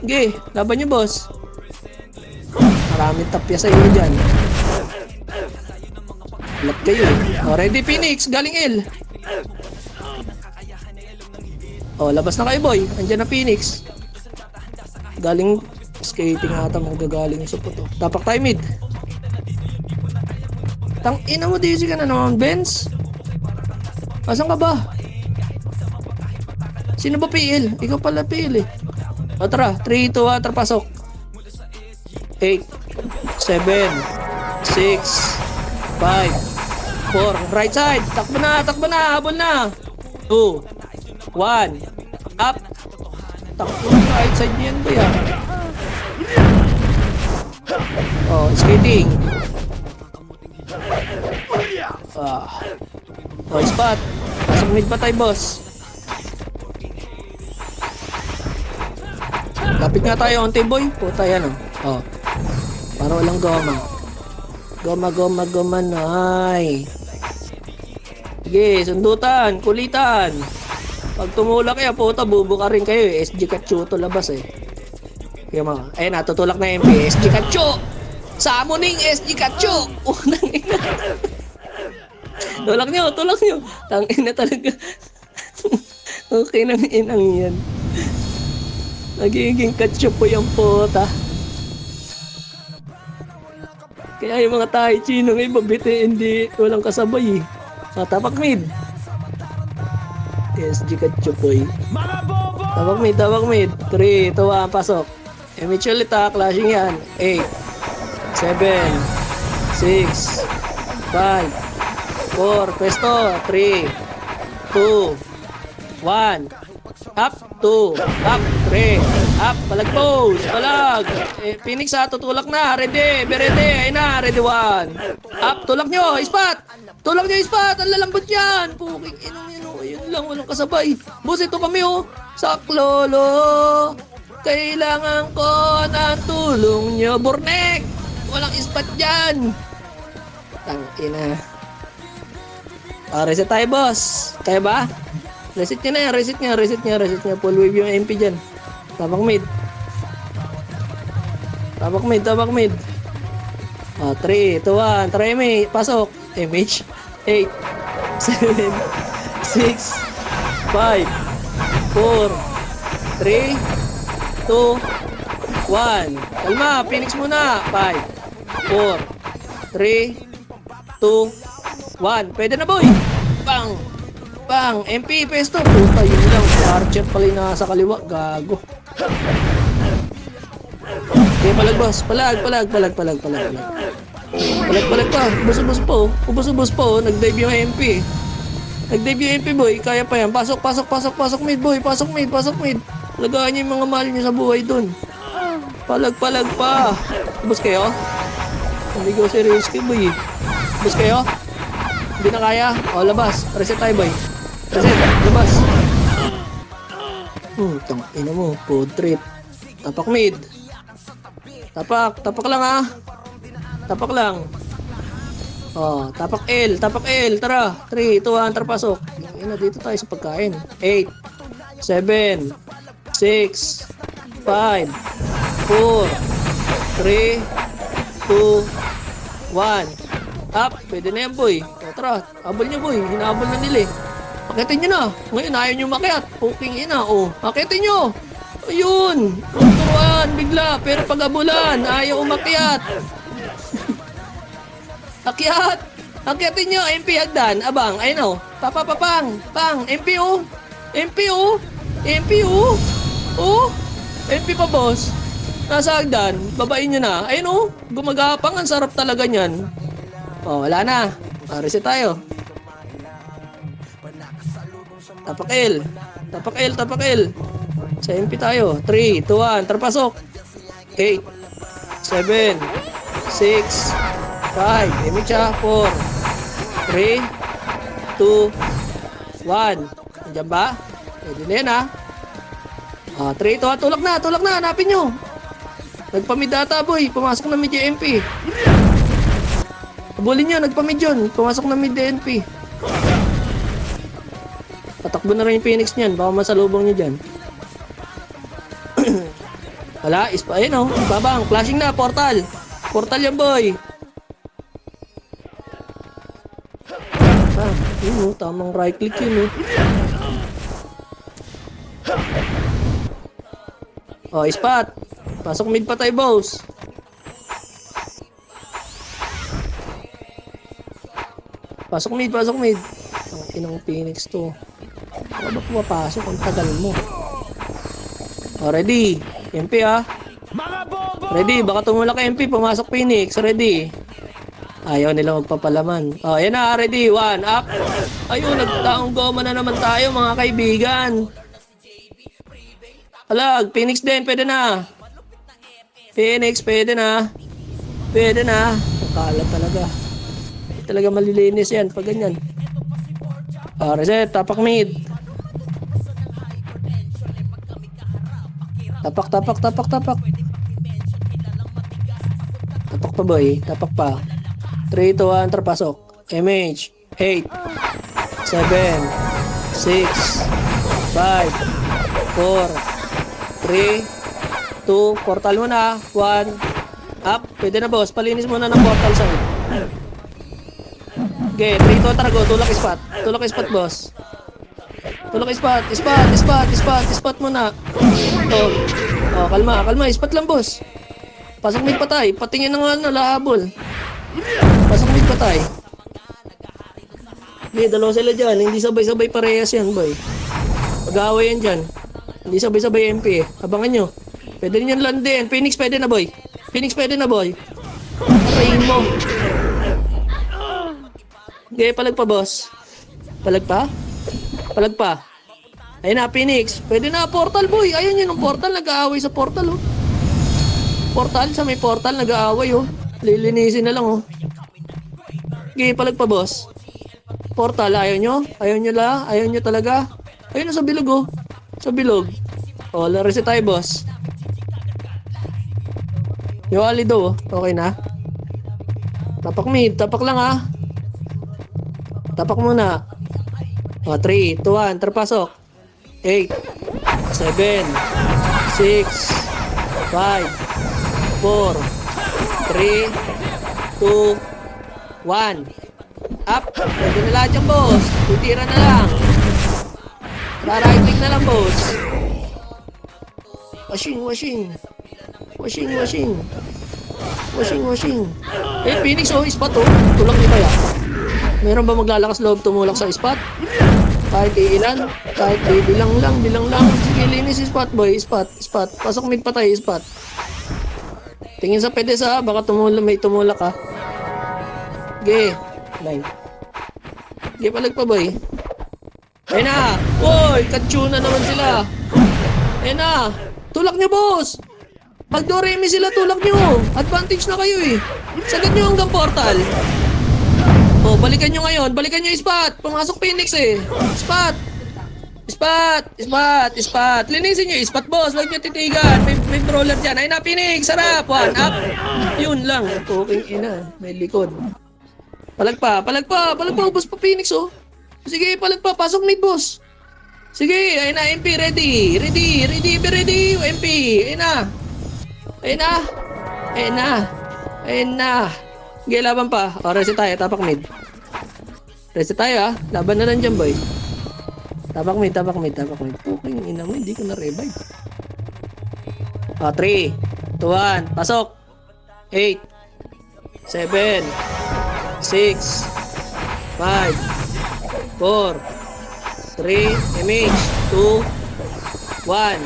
Okay, laban nyo, boss. Maraming tapya sa iyo dyan. Lat kayo. Oh, ready, Phoenix. Galing L. Oh, labas na kayo, boy. Andiyan na Phoenix. Galing skating ata, magagaling sa puto. Tapak tayo mid. Tang ina mo, DC ka na naman, Benz. Asan ka ba? Sino ba PL? Ikaw pala PL eh. O tara, 3, 2, 1, tara pasok. 8, 7, 6, 5, 4, right side. Takbo na, habol na. 2, 1, up. Takbo na, right side niyan ba yan? Oh, skating. Oh, spot. Pasok mid pa tayo, boss. Lapit nga tayo, onte boy. Puta yan, oh. Para walang goma. Goma, nay. Sige, sundutan, kulitan. Pag tumulak kayo, puta, bubuka rin kayo eh. SG Kachuto labas eh. Kaya mga, ayun, natutulak na MP. SG Kacho! Summoning SG Kacho! Unang ina. Tulak nyo. Tangin na talaga. Okay nang inang yan. Nagiging Kacho po yung puta. Kaya yung mga tayo chino ngayon mabiti, hindi walang kasabay eh. Tapak mid. SG Kachupoy. Tapak mid. 3, 2, 1, pasok. MH ulit ha, clashing yan. 8, 7, 6, 5, 4, pwesto. 3, 2, 1, up, 2, up, 3, up, palag pose, palag. Phoenix ha, tutulak na, ready, ayun na, ready 1. Up, tulak nyo, spot. Ang lalambot yan. Puking inong, yun lang, walang kasabay. Boss, ito kami saklolo. Kailangan ko ng tulong nyo, Burnek. Walang spot dyan. Tangina. Reset tayo, boss. Kaya ba? Reset nyo. Full wave yung MP dyan. Tapak mid. 3, 2, 1. Try me. Pasok. MH. 8, 7, 6, 5, 4, 3, 2, 1. Kalma, Phoenix muna. 5, 4, 3, 2, 1. Pwede na, boy. Bang! Bang! MP, pesto. Puta, yun lang. Archer pala yung nasa kaliwa. Gago. Okay, palag, boss. Palag. Palag pa. Ubus po. Ubus po. Nag-dive yung MP. Nag-dive yung MP, boy. Kaya pa yan. Pasok mid, boy. Pasok mid. Lagaan niyo yung mga mahal niyo sa buhay dun. Palag pa. Ubus kayo? Hindi ko serious kayo, boy. Ubus kayo? Hindi na kaya? O, labas. Reset tayo, boy. Reset. Labas. Tangina mo. Food trip. Tapak mid. Tapak lang, ha. Tapak lang. Oh, tapak L. Tara. 3, 2, 1, tara pasok. Ina, dito tayo sa pagkain. 8, 7, 6, 5, 4, 3, 2, 1. Up. Pwede na yan, boy. O, tara. Habol nyo, boy. Hinahabol na nila, eh. Akitin nyo na. Ngayon, ayaw nyo makiat. Puking ina, oh. Akitin nyo. Ayun. Turuan, bigla. Pero pag-abulan, ayaw umakyat. Akyatin nyo. MP hagdan. Abang. Ayun, oh. Pang. MP, oh. Oh. MP pa, boss. Nasa hagdan. Babain nyo na. Ayun, oh. Gumagapang. Ang sarap talaga nyan. Oh, wala na. Reset tayo. Tapak L. Sa MP tayo. 3, 2, 1. Tara pasok. 8, 7, 6, 5. Emi siya. 4, 3, 2, 1. Nandiyan ba? Pwede na yan, ha? 3, 2, 1. Tulak na. Hanapin nyo. Nagpamid data, boy. Pumasok na mid yung MP. Habulin nyo. Nagpamid yun. Pumasok na mid yung MP. Patakbo na rin yung Phoenix niyan. Baka masalubong nyo dyan. Wala. Ayun, oh. Babang. Flashing na. Portal yan, boy. Yun, oh. Tamang right click yun, oh. Oh, spot. Pasok mid pa tayo, boss. Pasok mid. Ang inang Phoenix to. Ano ba pumapasok? Ang tagal mo. Oh, ready. MP, ha? Ready. Baka tumulak MP. Pumasok Phoenix. Ready. Ayaw nila magpapalaman. Oh, yan na. Ready. 1. Up. Ayun. Nagtaong goma na naman tayo, mga kaibigan. Alag. Phoenix din. Pwede na. Phoenix. Pwede na. Kala talaga. Talaga malilinis yan pag ganyan. Reset. Tapak mid. Tapak. Tapak pa, boy. Tapak pa. 3, 2, 1, terpasok. MH. 8, 7, 6, 5, 4, 3, 2, portal muna. 1, up. Pwede na, boss. Palinis muna ng portal side. Okay, 3, 2, tara, go. Tulak spot, boss. Spot muna. Oh, kalma. Spot lang, boss. Pasok mid patay. Patingin na nga lahabol. Pasok mid patay. Hindi, dalawa sila dyan. Hindi sabay-sabay parehas yan, boy. Mag-aaway yan dyan. Hindi sabay-sabay MP. Abangan nyo. Pwede rin yan landin. Phoenix, pwede na, boy. Arayin mo. Okay, palag pa, boss. Palag pa. Ayun na, Phoenix. Pwede na, portal, boy. Ayun yun, ang portal. Nag-aaway sa portal, oh. Sa may portal, nag-aaway, oh. Lilinisin na lang, oh. Okay, palag pa, boss. Portal, ayaw nyo? Ayaw nyo talaga? Ayun na, sa bilog, oh. Oh, reset tayo, boss. Yung alido, oh. Okay na. Tapak mid. Tapak lang, ha. Tapak muna. Oh, 3, 2, 1. Terpasok. 8, 7, 6, 5, 4, 3, 2, 1. Up. Pwede na lahat yan, boss. Tutira na lang. Right click na lang, boss. Washing. Eh, Phoenix, oh, spot, oh. Tulak niyo kaya. Meron ba maglalakas loob tumulak sa spot? Kahit ilan? Kahit bilang lang. Sige, linis si spot, boy. Spot. Pasok mid patay, spot. Tingin sa pedes, ha. Baka may tumulak, ha. Sige. 9. Sige, palag pa, boy. Ayun na. Uy, katsuna naman sila. Ayun na. Tulak niyo, boss. Pag Doremi sila, tulak nyo. Advantage na kayo eh. Sagad nyo hanggang portal. Oh, balikan nyo ngayon. Balikan nyo spot. Pumasok Phoenix eh. Spot. Linisin nyo spot, boss. Huwag nyo titigan. May brawler dyan. Ay na, Phoenix. Sarap. 1 up. Yun lang. Puking ina. May likod. Palag pa. Ubos pa Phoenix oh. Sige, palag pa. Pasok mid, boss. Sige, ayun na. MP, ready. MP. Ayun na. Sige, laban pa. O, reset tayo. Tapak mid. Reset tayo, ha. Laban na lang dyan, boy. Tapak mid. Puking ina mo, hindi ko na-revive. O, 3, 2, 1. Pasok. 8, 7, 6, 5, 4, 3, image, 2, 1.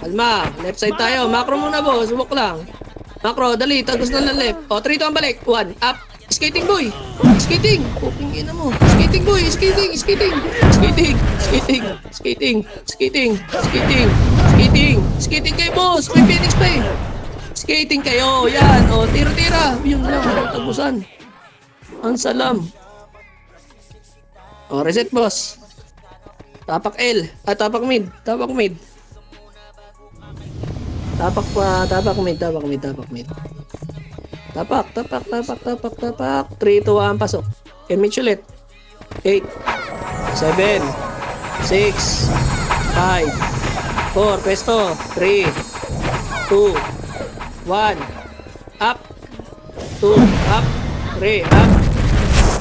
Alma, left side tayo. Macro muna, boss. Walk lang. Macro, dali. Tagos na lang left. O, 3 to ang balik. 1, up. Skating, boy. Skating. Puking ina mo. Skating, boy. Skating. Skating kayo, boss. May Phoenix pa eh. Skating kayo. Yan. O, tira. Yun lang. Tagusan. Ang salam. O, reset, boss. Tapak L. Tapak mid. Tapak mid. Tapak 3, 2, 1, pasok. Image ulit. 8, 7, 6, 5, 4, pesto. 3, 2, 1, up. 2, up. 3, up.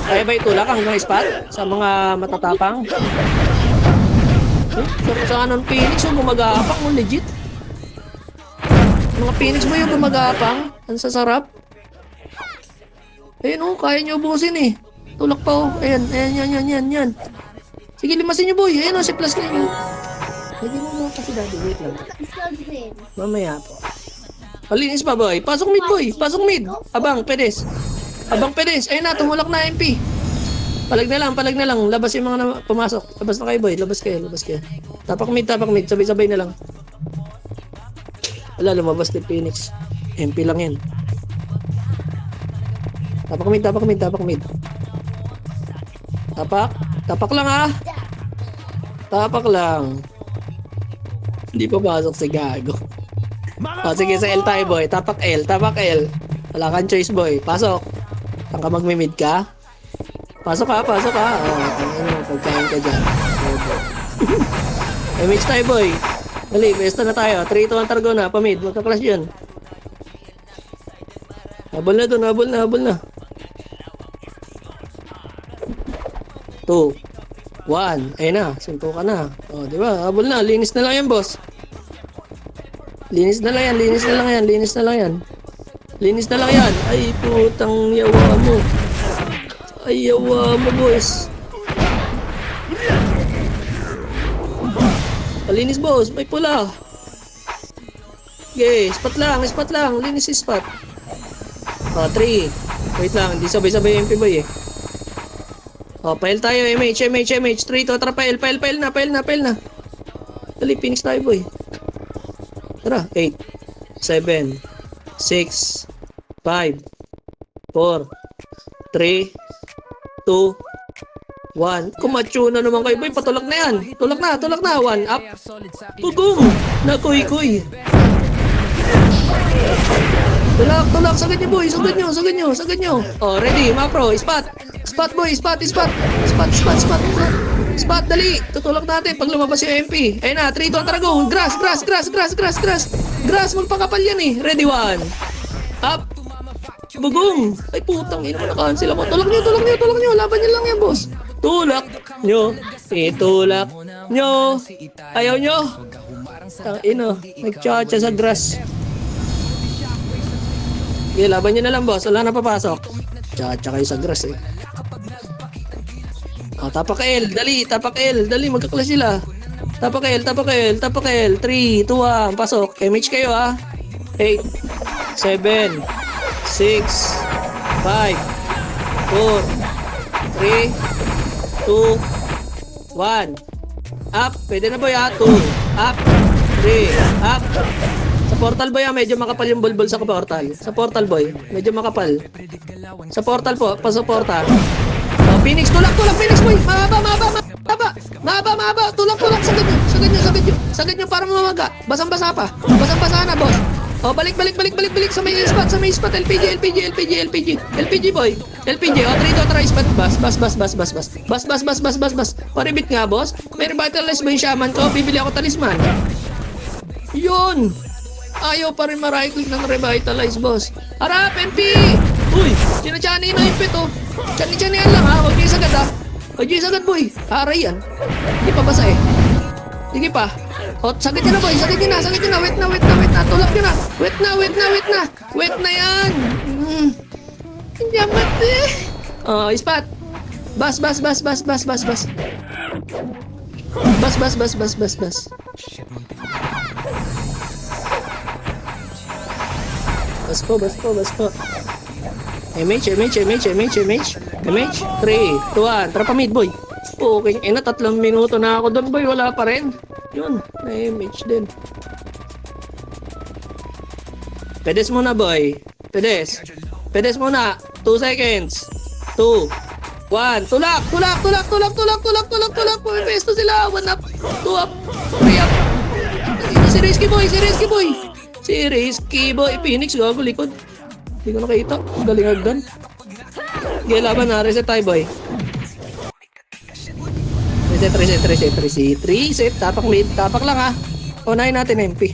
Kaya ba itulak hanggang spot sa mga matatapang? Sa kanon Phoenix yung gumagapang, legit. Mga Phoenix mo yung gumagapang. Ang sasarap. Ayun oh, kaya nyo ubusin eh. Tulak pa oh. Ayan. Sige, limasin nyo boy. Ayun oh, si plus na yun. Lagyan mo kasi daddy. Wait lang. Mamaya po. Palinis pa boy. Pasok mid boy. Abang, pedes. Ayun na, tumulak na MP. Palag na lang. Labas yung mga pumasok. Labas na kayo boy. Labas kayo. Tapak mid. Sabay-sabay na lang. Wala, lumabas ni Phoenix. MP lang yan. Tapak mid. Tapak lang ha. Tapak lang. Hindi pa pasok si Gago. O sige, sa L tayo boy. Tapak L. Wala kang choice boy. Pasok. Saan ka magmimid ka? Pasok ha. O, pagkain ka dyan. Image tayo boy. Dali, besta na tayo. 3, 2, 1, targo na. Pamid, magka-clash yan. Habol na. 2, 1. Ayun na, sunto ka na. O, di ba? Habol na. Linis na lang yan, boss. Linis na lang yan. Ay, putang yawa mo. Boss. Palinis boss, may pula. Okay, spot lang. Linis si spot. O, 3. Wait lang, hindi sabay-sabay yung MP boy eh. O, pile tayo, MH. 3 to, tara, pile na. Dali, Phoenix tayo boy. Tara, 8, 7, 6, 5, 4, 3, 2, 1. Kumacho na naman kayo boy. Patulak na yan. Tulak na. 1 up. Tugong. Nakuy. Tulak. Sagad nyo boy. Sagad nyo. Oh, ready. Macro. Spot boy. Spot. Dali. Tutulak natin pag lumabas yung MP. Ayun na. 3, 2, tara go. Grass. Magpakapal yan eh. Ready 1. Up. Bugong! Ay putang ina mo, na-cancel ako. Tulak nyo. Laban nyo lang yan, boss. Tulak nyo. Itulak nyo. Ayaw nyo. Tang ina, nagchacha sa grass. Okay, laban nyo na lang, boss. Wala na papasok. Chacha kayo sa grass eh. Oh, tapak L. Dali, magkaklas sila. Tapak L. 3, 2, 1. Pasok. MH kayo ah. 8, 7, 6, 5, 4, 3, 2, 1. Up. Pwede na boy ah. 2. Up. 3. Up. Sa portal boy ah, medyo makapal yung bulbul sa portal. Sa portal boy, medyo makapal. Sa portal po, pasok-portal. Oh, Phoenix, tulak, Phoenix boy. Mahaba. Tulak, sagad nyo para mamaga. Basang-basa pa. Basang-basa na, boss. Oh, balik sa may spot. LPG boy. LPG, oh, 3 to try spot. Bas. Paribit nga, boss. May revitalize ba yung shaman ko? Bibili ako talisman. Yun. Ayaw pa rin ma-right click ng revitalize, boss. Harap, MP! Uy, sinachani na yung pito. Chani-chanihan lang ha, huwag niyo sagad ha. Huwag niyo sagad boy, haray yan. Hindi pa basa eh. Sige pa. O, sagad niyo na boy, sagad niyo na. Wait na. Tulak niyo na. Wait na yan. Hindi amat eh. Oh, spot. Bas. Bas. Bas po. MH. 3, 2, 1. Tara pa mid, boy. Okay, na 3 minuto na ako doon, boy. Wala pa rin. Yun, na MH din. Pedes muna, boy. Pedes muna. 2 seconds. 2, 1. Tulak. Pesto sila. 1 up. 2 up. 3 up. Si Risky boy. Phoenix, gago likod. Hindi ko nakita. Galing agdan. Okay, laban na. Reset tayo, boy. Reset. Tapak mid. Tapak lang, ha. Unahin natin, MP.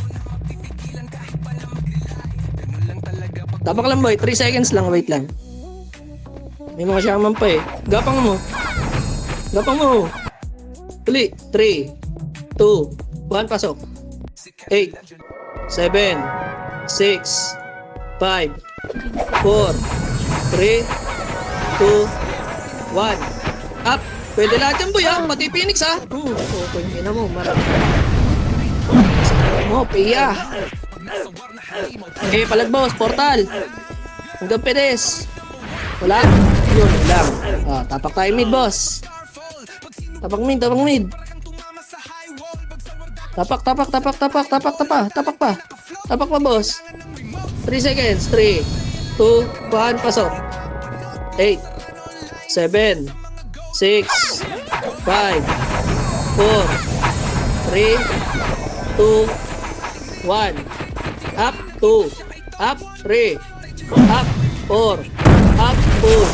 Tapak lang, boy. 3 seconds lang. Wait lang. May mga shaman pa, eh. Gapang mo. Dali. 3, 2, 1. Pasok. 8, 7, 6, 5, 4, 3, 2, 1. Up. Pwede lahat yan, boy, ha? Pati Phoenix, ha? Okay, ina mo. Marami. Mo, piya. Okay, palagboss. Portal. Hanggang pedes. Wala? Yun, lang. Tapak tayo mid, boss. Tapak mid. Tapak pa. Tapak pa, boss. 3 seconds. 3, 2, 1. Pasok. 8, 7, 6, 5, 4, 3, 2, 1. Up, 2. Up, 3. Up, 4. Up, push.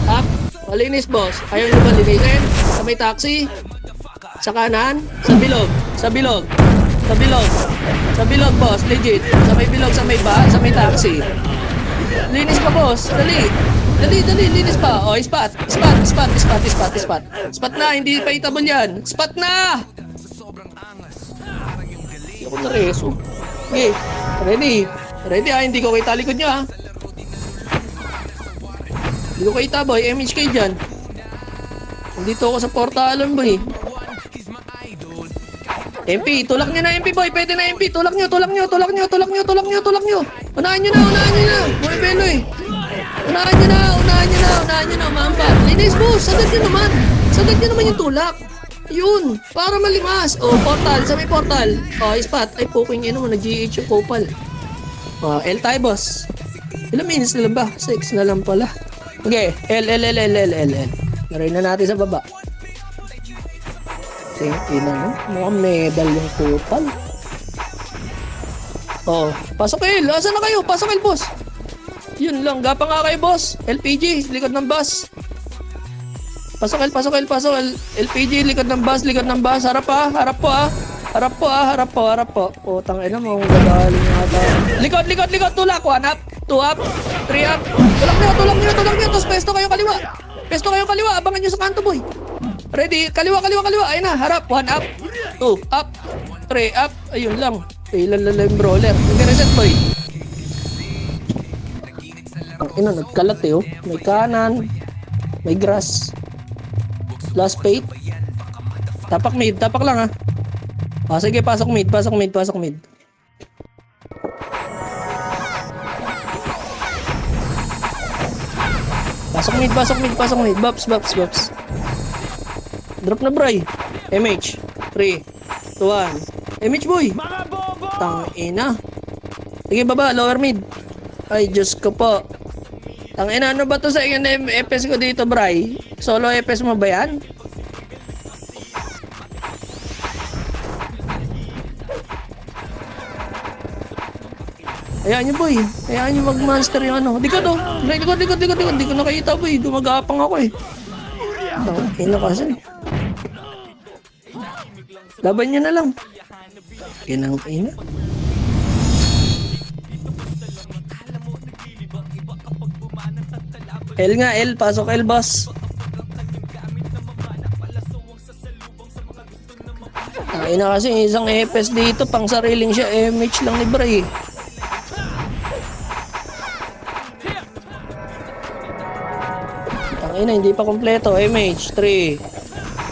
Up. Malinis, boss. Ayaw nyo ba linisin? Sa may taxi? Sa kanan? Sa bilog, boss. Legit. Sa may bilog, sa may taxi. Linis pa, boss. Dali. Linis pa. O, spot. Spot na. Hindi pa itabon yan. Spot na! Hindi ako na-reso. Okay. Ready ha. Hindi ko kita likod nyo ha. Hindi ko kita, boy. MH kayo dyan. Nandito ako sa portalan, boy. MP, tulak nyo na MP, boy. Pwede na MP. Tulak nyo. Unahan nyo na. Boy, Beloy. Unahan nyo na. Mamba. Linis, boss. Sagad nyo naman yung tulak. Yun. Para malimas. Oh, portal. Sa may portal. Oh, spot. Ay, poking ino mo. Nag-GH yung Kopal. Oh, L tayo, boss. Ilang minutes na lang ba? 6 na lang pala. Okay. L. Laray na natin sa baba. Ina, no? Mukhang medal yung Kopal. Oh, pasok L. Asan na kayo? Pasok L, boss. Yun lang. Gapa nga kayo, boss. LPG. Likod ng bus. Pasok L. LPG. Likod ng bus. Harap po. Putang ina mo. Gagaling yata. Likod. Tulak. 1 up. 2 up. 3 up. Tulak nyo. Tapos pesto kayo kaliwa. Abangan nyo sa kanto, boy. Ready? Kaliwa. Ayun na, harap. 1 up. 2 up. 3 up. Ayun lang. Ilan yung brawler. Nag-reset, boy. Ang ina, nagkalat eh, oh. May kanan. May grass. Last fate. Tapak lang, ha. Sige, pasok mid. Pasok mid. Bobs. Drop na, bray. MH. 3, 2, 1. MH, boy. Tang ina. Sige, baba. Lower mid. Ay, Diyos ko po. Tang ina, ano ba to sa FS ko dito, bray? Solo FS mo ba yan? Hayaan nyo, boy. Hayaan nyo mag-monster yung ano. Likod, oh. Likod. Hindi ko nakita, boy. Gumagapang ako, eh. Ina kasi. Laban nyo na lang. Ina. L nga, L. Pasok L, boss. Ina kasi isang FS dito. Pang sariling siya. MH lang ni Bray. Ina, hindi pa kompleto. MH, 3,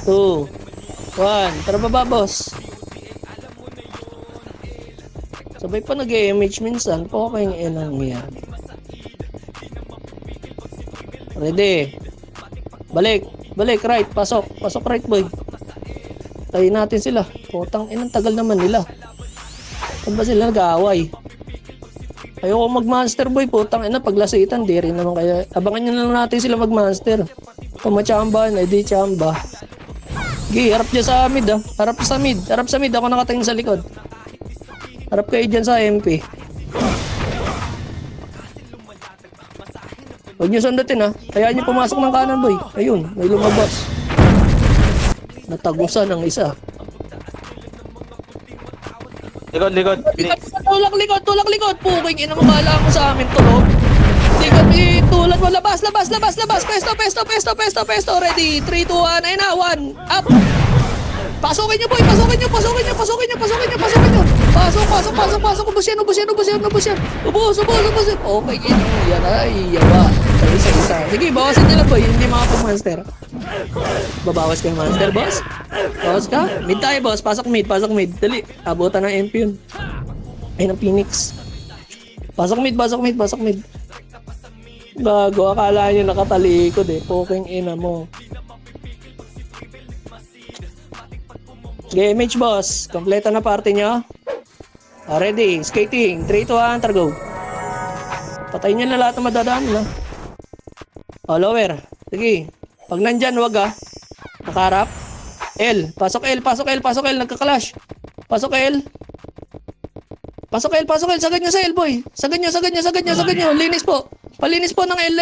2, 1. Tara baba, boss. Sabay pa nag-MH minsan. Okay yung inang yan. Ready. Balik, right. Pasok right, boy. Tayin natin sila. Putang inang tagal naman nila. Saan ba sila nag-aaway? Ayoko mag-monster, boy. Putang ina, paglasitan, di rin naman kaya. Abangan nyo na lang natin sila mag-monster. Kung machamba, di chamba. Harap dyan sa mid, ah. Harap sa mid. Ako nakatingin sa likod. Harap kayo dyan sa MP. Huwag nyo sundutin, ah. Kaya nyo pumasok ng kanan, boy. Ayun, may lumabas. Natagusan ang isa. Likod. Tulak likod. Puking ina mo, kala mo sa amin tulog. Likod, tulad mo. Labas. Pesto. Ready? 3, 2, 1. Ayun na, 1. Up. Pasukin nyo, boy. Pasukin nyo. Pasok. Ubus yan. Ubus. Okay, yan. Ay, yawa. Isa. Sige, bawasan nyo lang, boy. Hindi makapag-monster. Babawas kayo monster, boss. Bawas ka? Mid tayo, boss. Pasok mid. Dali. Abutan ng MP yun. Ay, ng Phoenix. Pasok mid. Bago, akala nyo nakatalikod eh. Poking ina mo. Game MH, boss. Kompleto na party nyo. Ready. Skating. 3, 2, 1. Go. Patayin nyo na lahat ng madadaan na. Lower. Sige. Pag nandyan, wag ah. Nakaharap. L. Pasok L. Nagkakalash. Pasok L. Sagad nyo sa L, boy. Sagad nyo. Linis po. Palinis po ng L.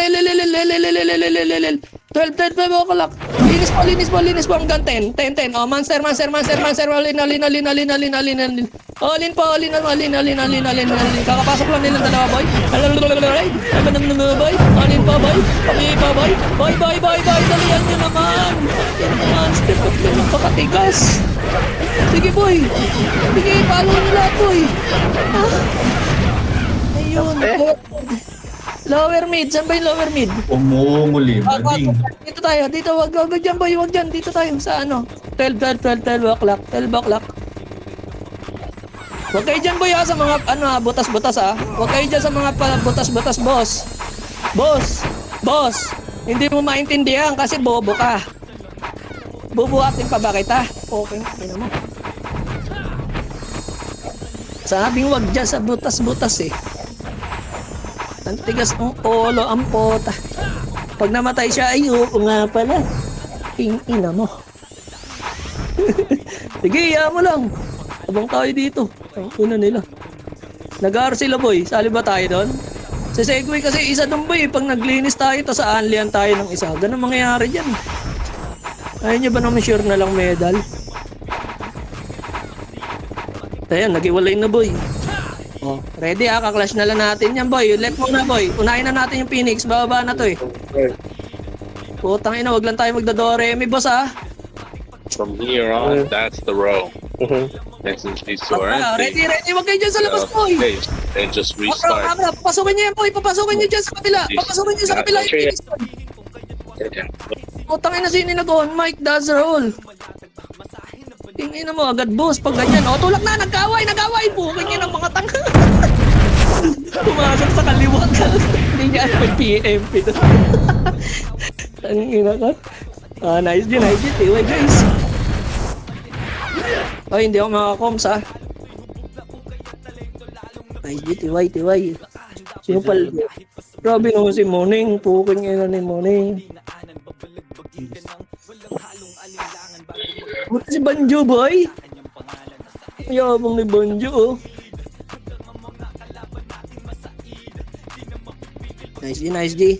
12 o'clock. Linis po hanggang 10. Monster. Alin. Kakapasok lang nilang dalawa, boy. Alin pa, boy. Boy. Dalihan nyo naman. Monster. Napakatigas. Sige, boy. Sige, follow nyo lahat, boy. Ayun. Lower mid. Saan ba yung lower mid? Umunguli. Dito tayo. Wag dyan, boy. Wag dyan. Dito tayo. Sa ano? 12 o'clock. Wag kayo dyan, boy, sa mga butas-butas, ha. Wag kayo dyan sa mga butas-butas, boss. Boss. Hindi mo maintindihan kasi bobo ka. Bubuhatin pa ba kita? Okay, tingnan mo. Sabing wag dyan sa butas-butas, eh. Ang tigas ng ulo, ang pota. Pag namatay siya, ay oo nga pala. Ina mo. Sige, iya mo lang. Abang tayo dito. Ang una nila. Nag-aar sila, boy. Sali ba tayo doon? Sa Segway kasi isa doon, boy. Pag naglinis tayo, to sa anlian tayo ng isa. Ganun mangyayari dyan. Ayaw nyo ba naman sure na lang medal? Ayan, nag-iwalay na, boy. Oh, ready Kaklash na lang natin yan, boy. Left muna, boy. Unahin na natin yung Phoenix. Bababa na to eh. Putang ina, wag lang tayo magdodore. May boss From here on, that's the row. Next is these two are empty. Ready. Wag kayo dyan sa labas, boy. Okay, and just restart. Papasukin niyo yan, boy. Papasukin niyo dyan sa kabila. Papasukin niyo sa kabila yung Phoenix, boy. Putang ina, sino nag-on mic? That's the rule. Tingin mo, agad boss. Pag ganyan, tulak na, nag-away. Bukin niya ng mga tanga. Pumasok sa kaliwa ka. Hindi niya alam yung PMP doon. Tangina ka. Nice din. Tiway, guys. Ay, hindi ako makakoms, Nice din, tiway. Sino pala? Grabe naman si Moning. Pukin niya na ni Moning. Buti si Banjo, boy. Yabang ni Banjo, Nice D.